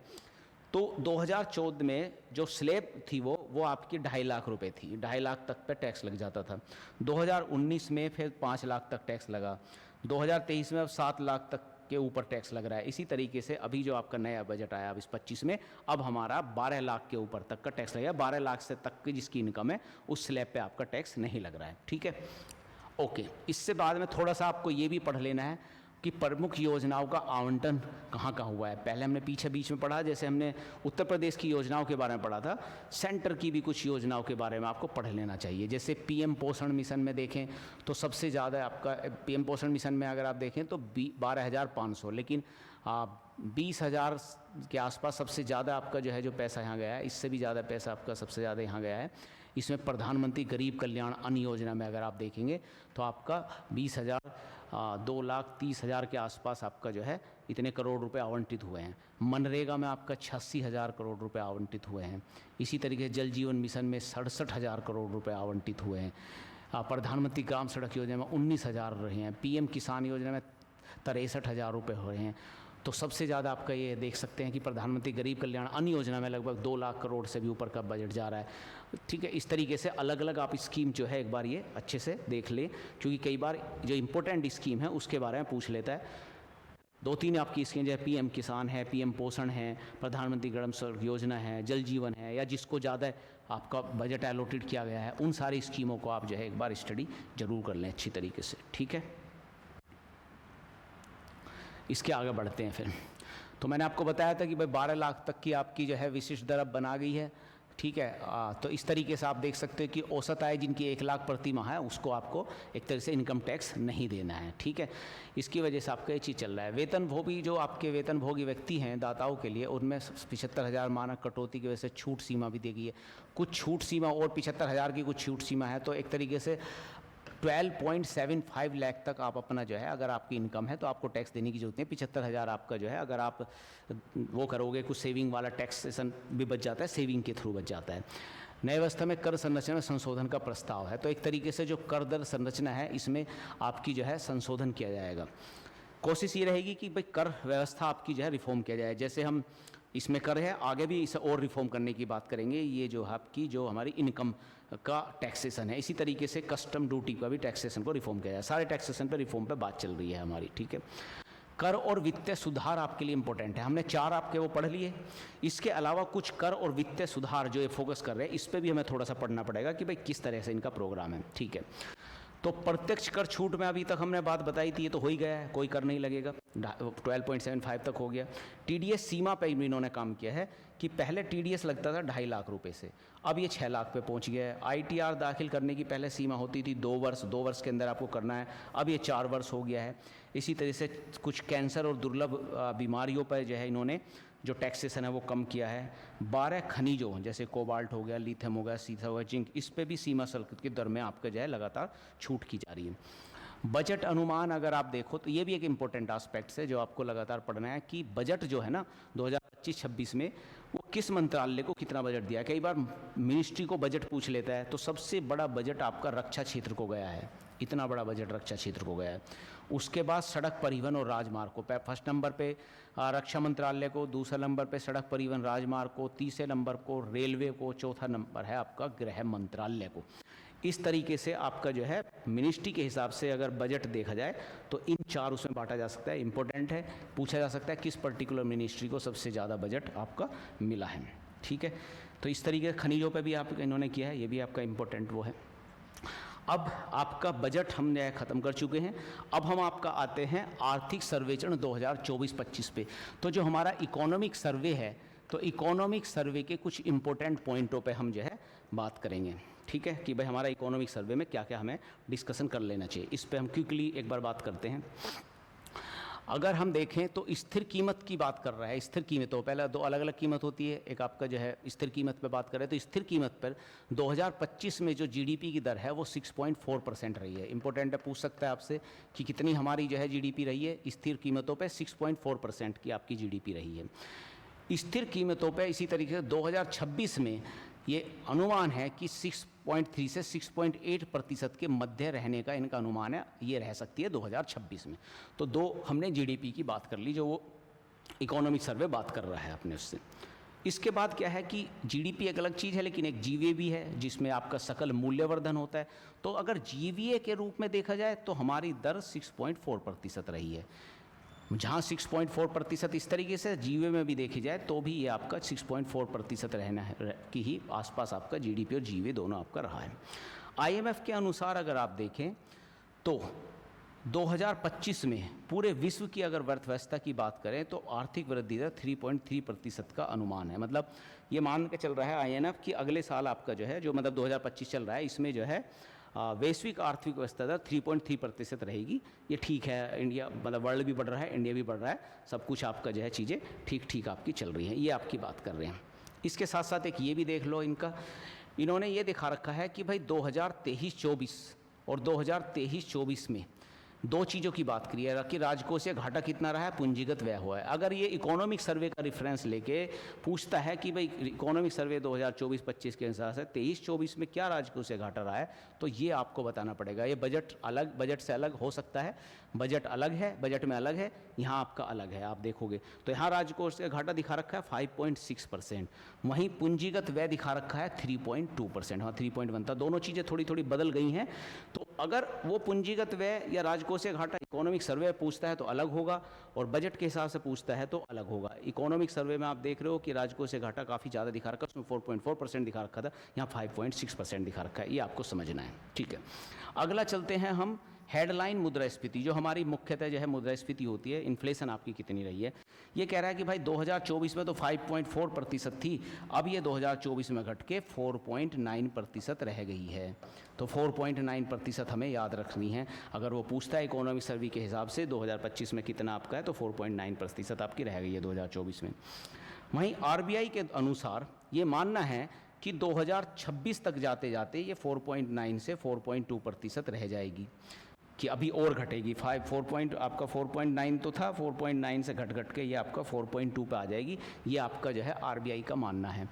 Speaker 1: तो 2014 में जो स्लैब थी वो आपकी 2.5 लाख रुपए थी, 2.5 लाख तक पे टैक्स लग जाता था। 2019 में फिर 5 लाख तक टैक्स लगा, 2023 में अब 7 लाख तक के ऊपर टैक्स लग रहा है। इसी तरीके से अभी जो आपका नया बजट आया अब इस 25 में, अब हमारा 12 लाख के ऊपर तक का टैक्स लगेगा। 12 लाख से तक की जिसकी इनकम है उस स्लैब पे आपका टैक्स नहीं लग रहा है। ठीक है, ओके। इससे बाद में थोड़ा सा आपको ये भी पढ़ लेना है कि प्रमुख योजनाओं का आवंटन कहाँ कहाँ हुआ है। पहले हमने बीच में पढ़ा, जैसे हमने उत्तर प्रदेश की योजनाओं के बारे में पढ़ा था, सेंटर की भी कुछ योजनाओं के बारे में आपको पढ़ लेना चाहिए। जैसे पीएम पोषण मिशन में देखें तो सबसे ज़्यादा आपका पीएम पोषण मिशन में अगर आप देखें तो 12,500, लेकिन 20,000 के आसपास सबसे ज़्यादा आपका जो है जो पैसा यहाँ गया है, इससे भी ज़्यादा पैसा आपका सबसे ज़्यादा यहाँ गया है। इसमें प्रधानमंत्री गरीब कल्याण अन्न योजना में अगर आप देखेंगे तो आपका 20,000 2,30,000 के आसपास आपका जो है इतने करोड़ रुपए आवंटित हुए हैं। मनरेगा में आपका 86,000 करोड़ रुपए आवंटित हुए हैं। इसी तरीके से जल जीवन मिशन में 67,000 करोड़ रुपए आवंटित हुए हैं। प्रधानमंत्री ग्राम सड़क योजना में 19,000 रहे हैं। पीएम किसान योजना में 63,000 रुपये हो रहे हैं। तो सबसे ज़्यादा आपका ये देख सकते हैं कि प्रधानमंत्री गरीब कल्याण अन्न योजना में लगभग 2 लाख करोड़ से भी ऊपर का बजट जा रहा है। ठीक है, इस तरीके से अलग अलग आप स्कीम जो है एक बार ये अच्छे से देख लें, क्योंकि कई बार जो इम्पोर्टेंट स्कीम है उसके बारे में पूछ लेता है। 2-3 आपकी स्कीम जो है पीएम किसान है, पीएम पोषण है, प्रधानमंत्री ग्राम सड़क योजना है, जल जीवन है, या जिसको ज़्यादा आपका बजट एलोटेड किया गया है, उन सारी स्कीमों को आप जो है एक बार स्टडी जरूर कर लें अच्छी तरीके से। ठीक है, इसके आगे बढ़ते हैं फिर। तो मैंने आपको बताया था कि भाई 12 लाख तक की आपकी जो है विशिष्ट दर अब बना गई है, ठीक है। तो इस तरीके से आप देख सकते हैं कि औसत आय जिनकी 1 लाख प्रति माह है उसको आपको एक तरह से इनकम टैक्स नहीं देना है, ठीक है। इसकी वजह से आपका ये चीज़ चल रहा है। वेतनभोगी जो आपके वेतनभोगी व्यक्ति हैं दाताओं के लिए, उनमें 75,000 मानक कटौती की वजह से छूट सीमा भी दी गई है। कुछ छूट सीमा और 75,000 की कुछ छूट सीमा है, तो एक तरीके से 12.75 लाख तक आप अपना जो है, अगर आपकी इनकम है तो आपको टैक्स देने की जरूरत नहीं। 75,000 आपका जो है, अगर आप वो करोगे कुछ सेविंग वाला टैक्सेशन भी बच जाता है, सेविंग के थ्रू बच जाता है। नई व्यवस्था में कर संरचना में संशोधन का प्रस्ताव है, तो एक तरीके से जो कर दर संरचना है इसमें आपकी जो है संशोधन किया जाएगा। कोशिश ये रहेगी कि भाई कर व्यवस्था आपकी जो है रिफॉर्म किया जाए। जैसे हम इसमें कर है, आगे भी इसे और रिफॉर्म करने की बात करेंगे। ये जो आपकी जो हमारी इनकम का टैक्सेशन है, इसी तरीके से कस्टम ड्यूटी का भी टैक्सेशन को रिफॉर्म किया जाए। सारे टैक्सेशन पे रिफॉर्म पे बात चल रही है हमारी, ठीक है। कर और वित्तीय सुधार आपके लिए इंपॉर्टेंट है। हमने 4 आपके वो पढ़ लिए। इसके अलावा कुछ कर और वित्तीय सुधार जो ये फोकस कर रहे हैं, इस पर भी हमें थोड़ा सा पढ़ना पड़ेगा कि भाई किस तरह से इनका प्रोग्राम है, ठीक है। तो प्रत्यक्ष कर छूट में अभी तक हमने बात बताई थी, ये तो हो ही गया है, कोई कर नहीं लगेगा, 12.75 तक हो गया। टीडीएस सीमा पे इन्होंने काम किया है कि पहले टीडीएस लगता था 2.5 लाख रुपए से, अब ये 6 लाख पे पहुंच गया है। आईटीआर दाखिल करने की पहले सीमा होती थी 2 वर्ष, 2 वर्ष के अंदर आपको करना है, अब ये 4 वर्ष हो गया है। इसी तरह से कुछ कैंसर और दुर्लभ बीमारियों पर जो है इन्होंने जो टैक्सेशन है वो कम किया है। 12 खनिजों जैसे कोबाल्ट हो गया, लिथियम हो गया, सीसा हो गया, जिंक, इस पे भी सीमा शुल्क की दर में आपका जो है लगातार छूट की जा रही है। बजट अनुमान अगर आप देखो तो ये भी एक इम्पोर्टेंट एस्पेक्ट है जो आपको लगातार पढ़ना है कि बजट जो है ना 2025-26 में वो किस मंत्रालय को कितना बजट दिया है। कई बार मिनिस्ट्री को बजट पूछ लेता है, तो सबसे बड़ा बजट आपका रक्षा क्षेत्र को गया है, इतना बड़ा बजट रक्षा क्षेत्र को गया है। उसके बाद सड़क परिवहन और राजमार्ग को फर्स्ट नंबर पे रक्षा मंत्रालय को, दूसरा नंबर पे सड़क परिवहन राजमार्ग को, तीसरे नंबर को रेलवे को, चौथा नंबर है आपका गृह मंत्रालय को। इस तरीके से आपका जो है मिनिस्ट्री के हिसाब से अगर बजट देखा जाए तो इन 4 उसमें बांटा जा सकता है। इंपॉर्टेंट है, पूछा जा सकता है किस पर्टिकुलर मिनिस्ट्री को सबसे ज़्यादा बजट आपका मिला है, ठीक है। तो इस तरीके से खनिजों पे भी आप इन्होंने किया है, ये भी आपका इम्पोर्टेंट वो है। अब आपका बजट हमने ख़त्म कर चुके हैं। अब हम आपका आते हैं आर्थिक सर्वेक्षण 2024-25 पे। तो जो हमारा इकोनॉमिक सर्वे है, तो इकोनॉमिक सर्वे के कुछ इंपॉर्टेंट पॉइंटों पे हम जो है बात करेंगे, ठीक है, कि भाई हमारा इकोनॉमिक सर्वे में क्या क्या हमें डिस्कशन कर लेना चाहिए। इस पे हम क्विकली एक बार बात करते हैं। अगर हम देखें तो स्थिर कीमत की बात कर रहा है। स्थिर कीमतों, पहले 2 अलग अलग कीमत होती है, एक आपका जो है स्थिर कीमत पे बात करें तो स्थिर कीमत पर 2025 में जो जीडीपी की दर है वो 6.4% रही है। इंपॉर्टेंट है, पूछ सकता है आपसे कि कितनी हमारी जो है जीडीपी रही है स्थिर कीमतों पे। 6.4% की आपकी जीडीपी रही है स्थिर कीमतों पे। इसी तरीके से 2026 में ये अनुमान है कि 6.3 से 6.8% के मध्य रहने का इनका अनुमान है, ये रह सकती है 2026 में। तो 2 हमने जीडीपी की बात कर ली, जो वो इकोनॉमिक सर्वे बात कर रहा है अपने उससे। इसके बाद क्या है कि जीडीपी एक अलग चीज़ है, लेकिन एक जीवीए भी है जिसमें आपका सकल मूल्यवर्धन होता है। तो अगर जीवीए के रूप में देखा जाए तो हमारी दर 6.4% रही है। जहाँ 6.4% इस तरीके से जीवे में भी देखी जाए तो भी ये आपका 6.4% रहना है कि ही आसपास आपका जीडीपी और जीवे दोनों आपका रहा है। आईएमएफ के अनुसार अगर आप देखें तो 2025 में पूरे विश्व की अगर अर्थव्यवस्था की बात करें तो आर्थिक वृद्धि दर 3.3% का अनुमान है। मतलब ये मान के चल रहा है आईएमएफ कि अगले साल आपका जो है, जो मतलब 2025 चल रहा है, इसमें जो है वैश्विक आर्थिक व्यवस्था दर 3.3% रहेगी। ये ठीक है, इंडिया मतलब वर्ल्ड भी बढ़ रहा है, इंडिया भी बढ़ रहा है, सब कुछ आपका जो है चीज़ें ठीक ठीक आपकी चल रही हैं, ये आपकी बात कर रहे हैं। इसके साथ साथ एक ये भी देख लो, इन्होंने ये दिखा रखा है कि भाई 2023-24 और 2023-24 में 2 चीज़ों की बात करी है कि राजकोषीय घाटा कितना रहा है, पूंजीगत व्यय हुआ है। अगर ये इकोनॉमिक सर्वे का रेफरेंस लेके पूछता है कि भाई इकोनॉमिक सर्वे 2024-25 के हिसाब से 23-24 में क्या राजकोषीय घाटा रहा है, तो ये आपको बताना पड़ेगा। ये बजट से अलग हो सकता है, बजट अलग है, बजट में अलग है, यहाँ आपका अलग है। आप देखोगे तो यहाँ राजकोषीय घाटा दिखा रखा है 5.6%, वहीं पूंजीगत व्यय दिखा रखा है 3.2%। हाँ, 3.1 था, दोनों चीज़ें थोड़ी थोड़ी बदल गई हैं। तो अगर वो पूंजीगत व्यय या राजकोषीय घाटा इकोनॉमिक सर्वे पूछता है तो अलग होगा, और बजट के हिसाब से पूछता है तो अलग होगा। इकोनॉमिक सर्वे में आप देख रहे हो कि राजकोषीय घाटा काफ़ी ज़्यादा दिखा रखा है, उसमें 4.4% दिखा रखा था, यहाँ 5.6% दिखा रखा है। ये आपको समझना है, ठीक है। अगला चलते हैं हम हेडलाइन मुद्रास्फीति जो हमारी मुख्यतः जो है मुद्रास्फीति होती है, इन्फ्लेशन आपकी कितनी रही है, ये कह रहा है कि भाई 2024 में तो 5.4% थी, अब ये 2024 में घट के 4.9% रह गई है। तो 4.9% हमें याद रखनी है। अगर वो पूछता है इकोनॉमिक सर्वे के हिसाब से 2025 में कितना आपका है, तो 4.9% आपकी रह गई है 2024 में। वहीं आरबीआई के अनुसार ये मानना है कि 2026 तक जाते जाते ये 4.9 से 4.2% रह जाएगी, कि अभी और घटेगी। 4.9 तो था, 4.9 से घट घट के ये आपका 4.2 पे आ जाएगी। ये आपका जो है आरबीआई का मानना है।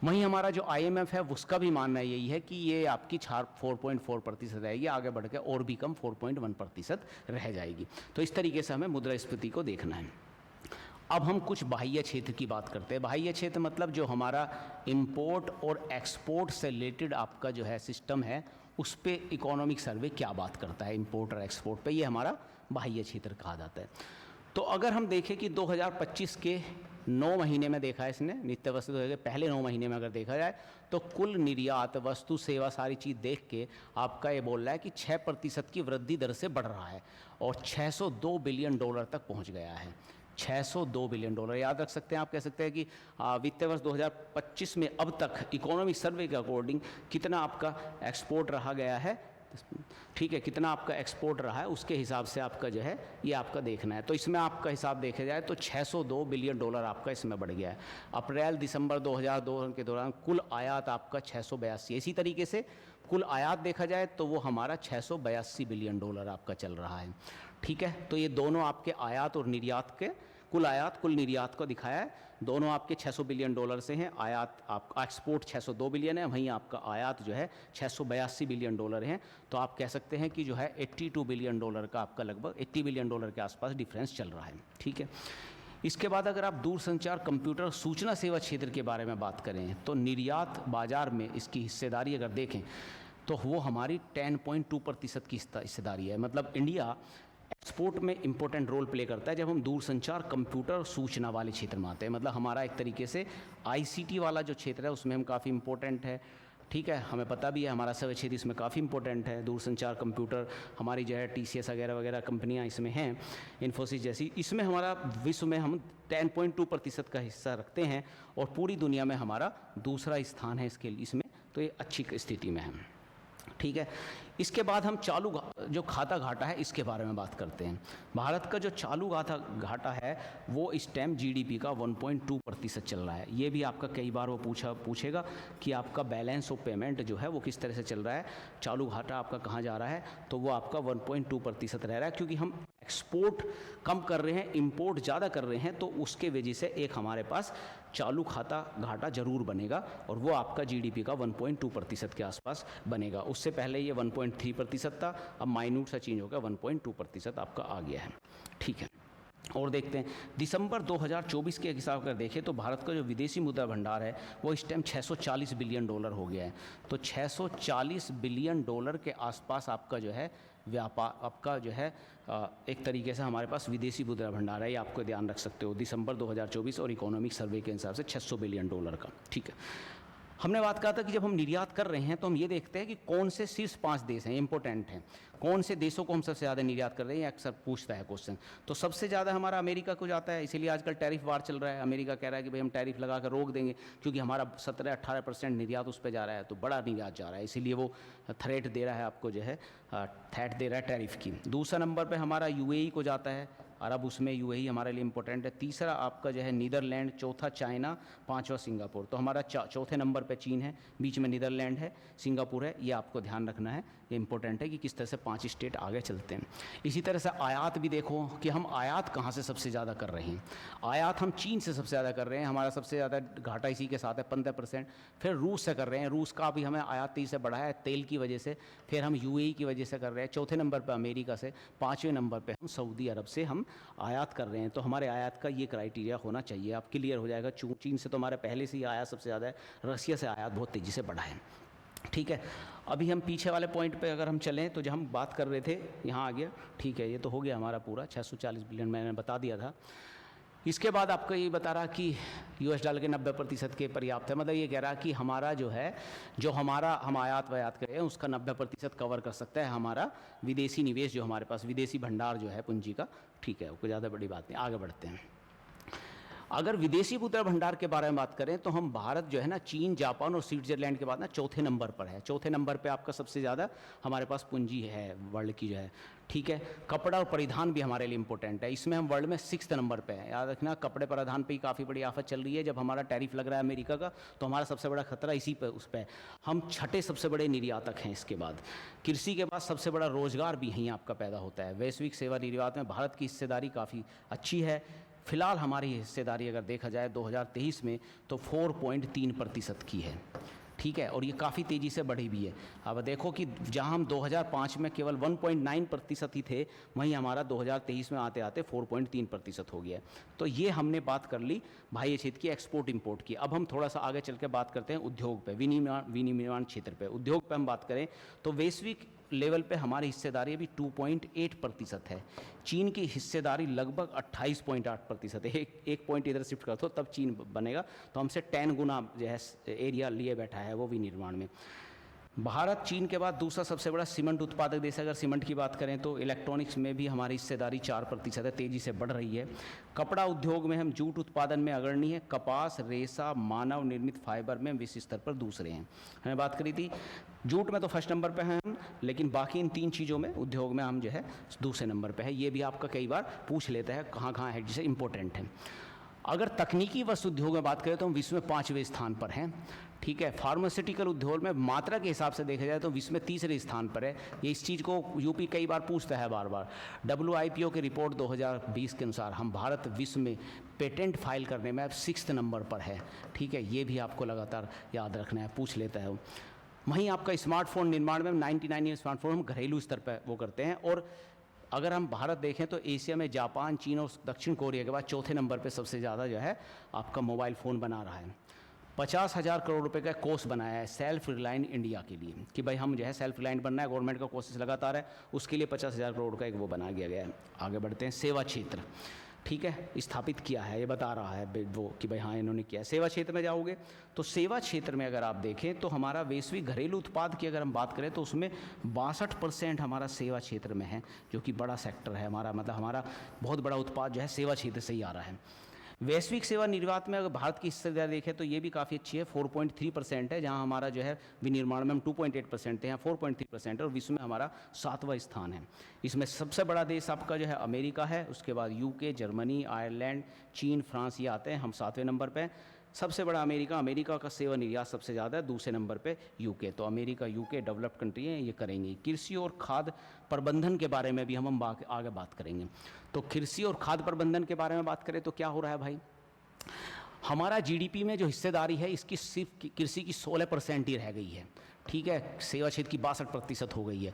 Speaker 1: वहीं हमारा जो आईएमएफ है उसका भी मानना यही है कि ये आपकी 4.4% रहेगी, आगे बढ़ के और भी कम 4.1% रह जाएगी। तो इस तरीके से हमें मुद्रास्फीति को देखना है। अब हम कुछ बाह्य क्षेत्र की बात करते हैं। बाह्य क्षेत्र मतलब जो हमारा इंपोर्ट और एक्सपोर्ट से रिलेटेड आपका जो है सिस्टम है, उस पे इकोनॉमिक सर्वे क्या बात करता है, इंपोर्ट और एक्सपोर्ट पे, ये हमारा बाह्य क्षेत्र कहा जाता है। तो अगर हम देखें कि 2025 के 9 महीने में देखा है इसने, नित्य वस्तु के पहले 9 महीने में अगर देखा जाए तो कुल निर्यात वस्तु सेवा सारी चीज़ देख के आपका ये बोल रहा है कि 6% की वृद्धि दर से बढ़ रहा है और 602 बिलियन डॉलर तक पहुंच गया है। 602 बिलियन डॉलर याद रख सकते हैं आप। कह सकते हैं कि वित्तीय वर्ष 2025 में अब तक इकोनॉमिक सर्वे के अकॉर्डिंग कितना आपका एक्सपोर्ट रहा गया है, ठीक है, कितना आपका एक्सपोर्ट रहा है, उसके हिसाब से आपका जो है ये आपका देखना है। तो इसमें आपका हिसाब देखा जाए तो 602 बिलियन डॉलर आपका इसमें बढ़ गया है। अप्रैल दिसंबर 2002 के दौरान कुल आयात आपका 682, इसी तरीके से कुल आयात देखा जाए तो वो हमारा 682 बिलियन डॉलर आपका चल रहा है। ठीक है, तो ये दोनों आपके आयात और निर्यात के, कुल आयात कुल निर्यात को दिखाया है, दोनों आपके 600 बिलियन डॉलर से हैं। आयात आपका एक्सपोर्ट 602 बिलियन है, वहीं आपका आयात जो है 682 बिलियन डॉलर है। तो आप कह सकते हैं कि जो है 82 बिलियन डॉलर का आपका लगभग 80 बिलियन डॉलर के आसपास डिफरेंस चल रहा है। ठीक है, इसके बाद अगर आप दूरसंचार, कंप्यूटर, सूचना सेवा क्षेत्र के बारे में बात करें तो निर्यात बाजार में इसकी हिस्सेदारी अगर देखें तो वो हमारी 10.2% की हिस्सेदारी है। मतलब इंडिया एक्सपोर्ट में इंपॉर्टेंट रोल प्ले करता है जब हम दूरसंचार, कंप्यूटर, सूचना वाले क्षेत्र में आते हैं। मतलब हमारा एक तरीके से आईसीटी वाला जो क्षेत्र है उसमें हम काफ़ी इंपॉर्टेंट है। ठीक है, हमें पता भी है हमारा सेवा क्षेत्र इसमें काफ़ी इंपॉर्टेंट है। दूरसंचार, कंप्यूटर, हमारी जो है टीसीएस वगैरह वगैरह कंपनियां इसमें हैं, इन्फोसिस जैसी, इसमें हमारा विश्व में हम 10.2% का हिस्सा रखते हैं और पूरी दुनिया में हमारा दूसरा स्थान है इसके इसमें। तो ये अच्छी स्थिति में है। ठीक है, इसके बाद हम चालू जो खाता घाटा है इसके बारे में बात करते हैं। भारत का जो चालू घाटा है वो इस टाइम जीडीपी का 1.2% चल रहा है। ये भी आपका कई बार वो पूछेगा कि आपका बैलेंस ऑफ पेमेंट जो है वो किस तरह से चल रहा है, चालू घाटा आपका कहाँ जा रहा है, तो वो आपका 1.2% रह रहा है। क्योंकि हम एक्सपोर्ट कम कर रहे हैं, इंपोर्ट ज़्यादा कर रहे हैं, तो उसके वजह से एक हमारे पास चालू खाता घाटा जरूर बनेगा और वो आपका जीडीपी का 1.2% के आसपास बनेगा। उससे पहले ये 1.3% था, अब माइन्यूट सा चेंज होकर 1.2% आपका आ गया है। ठीक है, और देखते हैं दिसंबर 2024 के हिसाब कर देखें तो भारत का जो विदेशी मुद्रा भंडार है वो इस टाइम 640 बिलियन डॉलर हो गया है। तो 640 बिलियन डॉलर के आसपास आपका जो है व्यापार, आपका जो है एक तरीके से हमारे पास विदेशी मुद्रा भंडार है, ये आपको ध्यान रख सकते हो। दिसंबर 2024 और इकोनॉमिक सर्वे के हिसाब से 600 बिलियन डॉलर का। ठीक है, हमने बात कहा था कि जब हम निर्यात कर रहे हैं तो हम ये देखते हैं कि कौन से शीर्ष 5 देश हैं, इंपॉर्टेंट हैं, कौन से देशों को हम सबसे ज़्यादा निर्यात कर रहे हैं, अक्सर पूछता है क्वेश्चन। तो सबसे ज़्यादा हमारा अमेरिका को जाता है, इसीलिए आजकल टैरिफ वार चल रहा है। अमेरिका कह रहा है कि भाई हम टैरिफ लगा कर रोक देंगे, क्योंकि हमारा 17-18% निर्यात उस पर जा रहा है, तो बड़ा निर्यात जा रहा है, इसीलिए वो थ्रेट दे रहा है आपको, जो है थ्रेट दे रहा है टैरिफ की। दूसरा नंबर पर हमारा यूएई को जाता है, अरब, उसमें यूएई हमारे लिए इंपॉर्टेंट है। तीसरा आपका जो है नीदरलैंड, चौथा चाइना, पांचवा सिंगापुर। तो हमारा चौथे नंबर पे चीन है, बीच में नीदरलैंड है, सिंगापुर है। ये आपको ध्यान रखना है, ये इंपॉर्टेंट है कि किस तरह से 5 स्टेट आगे चलते हैं। इसी तरह से आयात भी देखो कि हम आयात कहाँ से सबसे ज़्यादा कर रहे हैं। आयात हम चीन से सबसे ज़्यादा कर रहे हैं, हमारा सबसे ज़्यादा घाटा इसी के साथ है 15%। फिर रूस से कर रहे हैं, रूस का भी हमें आयात 30 से बढ़ा है तेल की वजह से। फिर हम यूएई की वजह से कर रहे हैं। चौथे नंबर पर अमेरिका से, 5वें नंबर पर हम सऊदी अरब से हम आयात कर रहे हैं। तो हमारे आयात का ये क्राइटेरिया होना चाहिए, आप क्लियर हो जाएगा। चीन से तो हमारे पहले से ही आयात सबसे ज़्यादा है, रसिया से आयात बहुत तेज़ी से बढ़ा है। ठीक है, अभी हम पीछे वाले पॉइंट पे अगर हम चलें तो जब हम बात कर रहे थे, यहाँ आ गया। ठीक है, ये तो हो गया हमारा पूरा 640 बिलियन, मैंने बता दिया था। इसके बाद आपको ये बता रहा कि यूएस डॉलर के 90% के पर्याप्त है, मतलब ये कह रहा कि हमारा जो है, जो हमारा हम आयात वयात करें उसका 90% कवर कर सकता है हमारा विदेशी निवेश, जो हमारे पास विदेशी भंडार जो है पूंजी का। ठीक है, कोई ज़्यादा बड़ी बात नहीं, आगे बढ़ते हैं। अगर विदेशी मुद्रा भंडार के बारे में बात करें तो हम भारत जो है ना, चीन, जापान और स्विट्जरलैंड के बाद ना चौथे नंबर पर है। चौथे नंबर पे आपका सबसे ज़्यादा हमारे पास पूंजी है वर्ल्ड की जो है। ठीक है, कपड़ा और परिधान भी हमारे लिए इंपॉर्टेंट है, इसमें हम वर्ल्ड में 6th नंबर पे है। याद रखना, कपड़े परिधान पे ही काफ़ी बड़ी आफत चल रही है। जब हमारा टैरिफ लग रहा है अमेरिका का, तो हमारा सबसे बड़ा खतरा इसी पे उस पर। हम छठे सबसे बड़े निर्यातक हैं। इसके बाद कृषि के बाद सबसे बड़ा रोजगार भी यहीं आपका पैदा होता है। वैश्विक सेवा निर्यात में भारत की हिस्सेदारी काफ़ी अच्छी है। फिलहाल हमारी हिस्सेदारी अगर देखा जाए 2023 में तो 4.3% की है। ठीक है, और ये काफ़ी तेज़ी से बढ़ी भी है। अब देखो कि जहां हम 2005 में केवल 1.9% ही थे, वहीं हमारा 2023 में आते आते 4.3% हो गया है। तो ये हमने बात कर ली बाह्य क्षेत्र की, एक्सपोर्ट इंपोर्ट की। अब हम थोड़ा सा आगे चल के बात करते हैं उद्योग पे, विनिर्माण क्षेत्र पे। उद्योग पे हम बात करें तो वैश्विक लेवल पे हमारी हिस्सेदारी अभी 2.8% है। चीन की हिस्सेदारी लगभग 28.8% है। एक पॉइंट इधर शिफ्ट कर दो तब चीन बनेगा, तो हमसे 10 गुना जो है एरिया लिए बैठा है वो विनिर्माण में। भारत चीन के बाद दूसरा सबसे बड़ा सीमेंट उत्पादक देश है। अगर सीमेंट की बात करें तो इलेक्ट्रॉनिक्स में भी हमारी हिस्सेदारी 4% है, तेज़ी से बढ़ रही है। कपड़ा उद्योग में हम जूट उत्पादन में अग्रणी है। कपास, रेशा, मानव निर्मित फाइबर में विश्व स्तर पर दूसरे हैं। हमने बात करी थी जूट में तो फर्स्ट नंबर पे हैं हम, लेकिन बाकी इन 3 चीज़ों में उद्योग में हम जो है दूसरे नंबर पे है। ये भी आपका कई बार पूछ लेता है कहाँ कहाँ है जिसे इंपॉर्टेंट है। अगर तकनीकी वस्त्र उद्योग में बात करें तो हम विश्व में 5वें स्थान पर हैं। ठीक है, फार्मास्यूटिकल उद्योग में मात्रा के हिसाब से देखा जाए तो विश्व में 3रे स्थान पर है। ये इस चीज़ को यूपी कई बार पूछता है बार बार। WIPO की रिपोर्ट 2020 के अनुसार हम भारत विश्व में पेटेंट फाइल करने में अब 6th नंबर पर है। ठीक है, ये भी आपको लगातार याद रखना है, पूछ लेता है वो। वहीं आपका स्मार्टफोन निर्माण में 99 स्मार्टफोन हम घरेलू स्तर पर वो करते हैं। और अगर हम भारत देखें तो एशिया में जापान, चीन और दक्षिण कोरिया के बाद चौथे नंबर पे सबसे ज़्यादा जो है आपका मोबाइल फ़ोन बना रहा है। 50,000 करोड़ रुपए का कोर्स बनाया है सेल्फ रिलायंट इंडिया के लिए, कि भाई हम जो है सेल्फ रिलायंट बनना है। गवर्नमेंट का कोशिश लगातार है, उसके लिए 50,000 करोड़ का एक वो बना दिया गया है। आगे बढ़ते हैं। सेवा क्षेत्र, ठीक है, स्थापित किया है, ये बता रहा है वो कि भाई हाँ इन्होंने किया। सेवा क्षेत्र में जाओगे तो सेवा क्षेत्र में अगर आप देखें तो हमारा वैश्विक घरेलू उत्पाद की अगर हम बात करें तो उसमें 62% हमारा सेवा क्षेत्र में है, जो कि बड़ा सेक्टर है हमारा। मतलब हमारा बहुत बड़ा उत्पाद जो है सेवा क्षेत्र से ही आ रहा है। वैश्विक सेवा निर्यात में अगर भारत की हिस्सेदारी देखें तो ये भी काफ़ी अच्छी है, 4.3% है। जहां हमारा जो है विनिर्माण में हम 2.8% थे, यहाँ 4.3% और विश्व में हमारा 7वां स्थान है। इसमें सबसे बड़ा देश आपका जो है अमेरिका है, उसके बाद UK, जर्मनी, आयरलैंड, चीन, फ्रांस ये आते हैं। हम 7वें नंबर पर। सबसे बड़ा अमेरिका का सेवा निर्यात सबसे ज़्यादा है। दूसरे नंबर पे UK। तो अमेरिका, UK डेवलप्ड कंट्री है, ये करेंगे। कृषि और खाद्य प्रबंधन के बारे में भी हम आगे बात करेंगे। तो कृषि और खाद्य प्रबंधन के बारे में बात करें तो क्या हो रहा है भाई, हमारा GDP में जो हिस्सेदारी है इसकी सिर्फ कृषि की 16% ही रह गई है। ठीक है, सेवा क्षेत्र की 62% हो गई है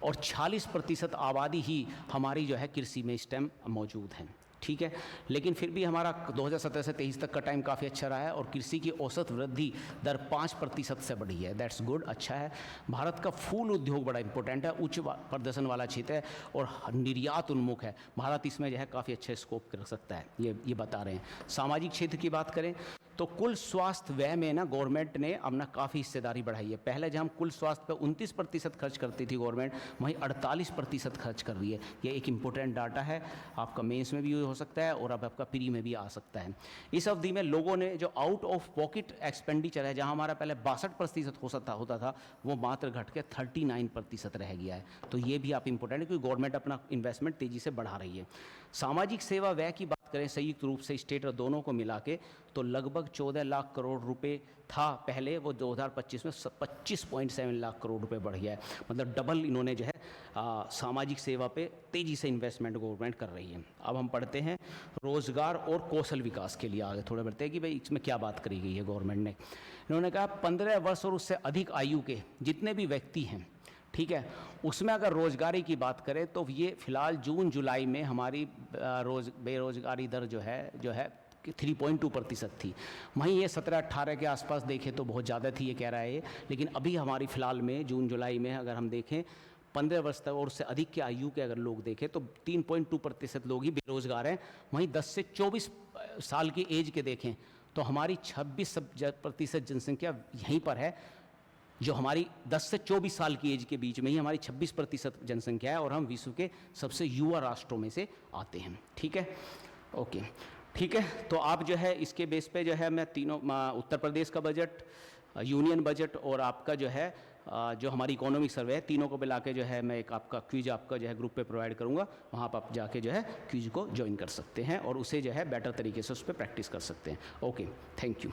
Speaker 1: और 46% आबादी ही हमारी जो है कृषि में इस टाइम मौजूद है। ठीक है, लेकिन फिर भी हमारा 2017 से 23 तक का टाइम काफ़ी अच्छा रहा है और कृषि की औसत वृद्धि दर 5% से बढ़ी है। दैट्स गुड, अच्छा है। भारत का फूल उद्योग बड़ा इंपॉर्टेंट है, उच्च प्रदर्शन वाला क्षेत्र है और निर्यात उन्मुख है। भारत इसमें जो है काफ़ी अच्छा स्कोप रख सकता है, ये बता रहे हैं। सामाजिक क्षेत्र की बात करें तो कुल स्वास्थ्य व्यय में ना गवर्नमेंट ने अपना काफ़ी हिस्सेदारी बढ़ाई है। पहले जब हम कुल स्वास्थ्य पर 29% खर्च करती थी गवर्नमेंट, वहीं 48% खर्च कर रही है। ये एक इंपॉर्टेंट डाटा है, आपका मेंस में भी हो सकता है और अब आपका प्री में भी आ सकता है। इस अवधि में लोगों ने जो आउट ऑफ पॉकेट एक्सपेंडिचर है, जहां हमारा पहले 62% होता था, वो मात्र घट के 39% रह गया है। तो ये भी आप इंपॉर्टेंट है क्योंकि गवर्नमेंट अपना इन्वेस्टमेंट तेजी से बढ़ा रही है। सामाजिक सेवा व्यय की बात करें संयुक्त रूप से स्टेट और दोनों को मिला के तो लगभग 14 लाख करोड़ रुपए था पहले, वो 2025 में 25.7 लाख करोड़ रुपए बढ़ गया है। मतलब डबल इन्होंने जो है सामाजिक सेवा पे तेजी से इन्वेस्टमेंट गवर्नमेंट कर रही है। अब हम पढ़ते हैं रोजगार और कौशल विकास के लिए आगे थोड़े बढ़ते हैं कि भाई इसमें क्या बात करी गई है गवर्नमेंट ने। इन्होंने कहा 15 वर्ष और उससे अधिक आयु के जितने भी व्यक्ति हैं, ठीक है, उसमें अगर रोजगारी की बात करें तो ये फिलहाल जून जुलाई में हमारी बेरोजगारी दर जो है 3.2% थी। वहीं ये 17-18 के आसपास देखें तो बहुत ज़्यादा थी, ये कह रहा है ये। लेकिन अभी हमारी फ़िलहाल में जून जुलाई में अगर हम देखें 15 वर्ष तक और उससे अधिक के आयु के अगर लोग देखें तो 3.2% लोग ही बेरोजगार हैं। वहीं 10 से 24 साल की एज के देखें तो हमारी 26% जनसंख्या यहीं पर है, जो हमारी 10 से 24 साल की एज के बीच में ही हमारी 26% जनसंख्या है, और हम विश्व के सबसे युवा राष्ट्रों में से आते हैं। ठीक है, ओके, ठीक है। तो आप जो है इसके बेस पे जो है मैं तीनों उत्तर प्रदेश का बजट, यूनियन बजट और आपका जो है जो हमारी इकोनॉमिक सर्वे है, तीनों को मिला के जो है मैं एक आपका क्विज आपका जो है ग्रुप पे प्रोवाइड करूँगा। वहाँ पर आप जाके जो है क्विज को ज्वाइन कर सकते हैं और उसे जो है बेटर तरीके से उस पर प्रैक्टिस कर सकते हैं। Okay, thank you.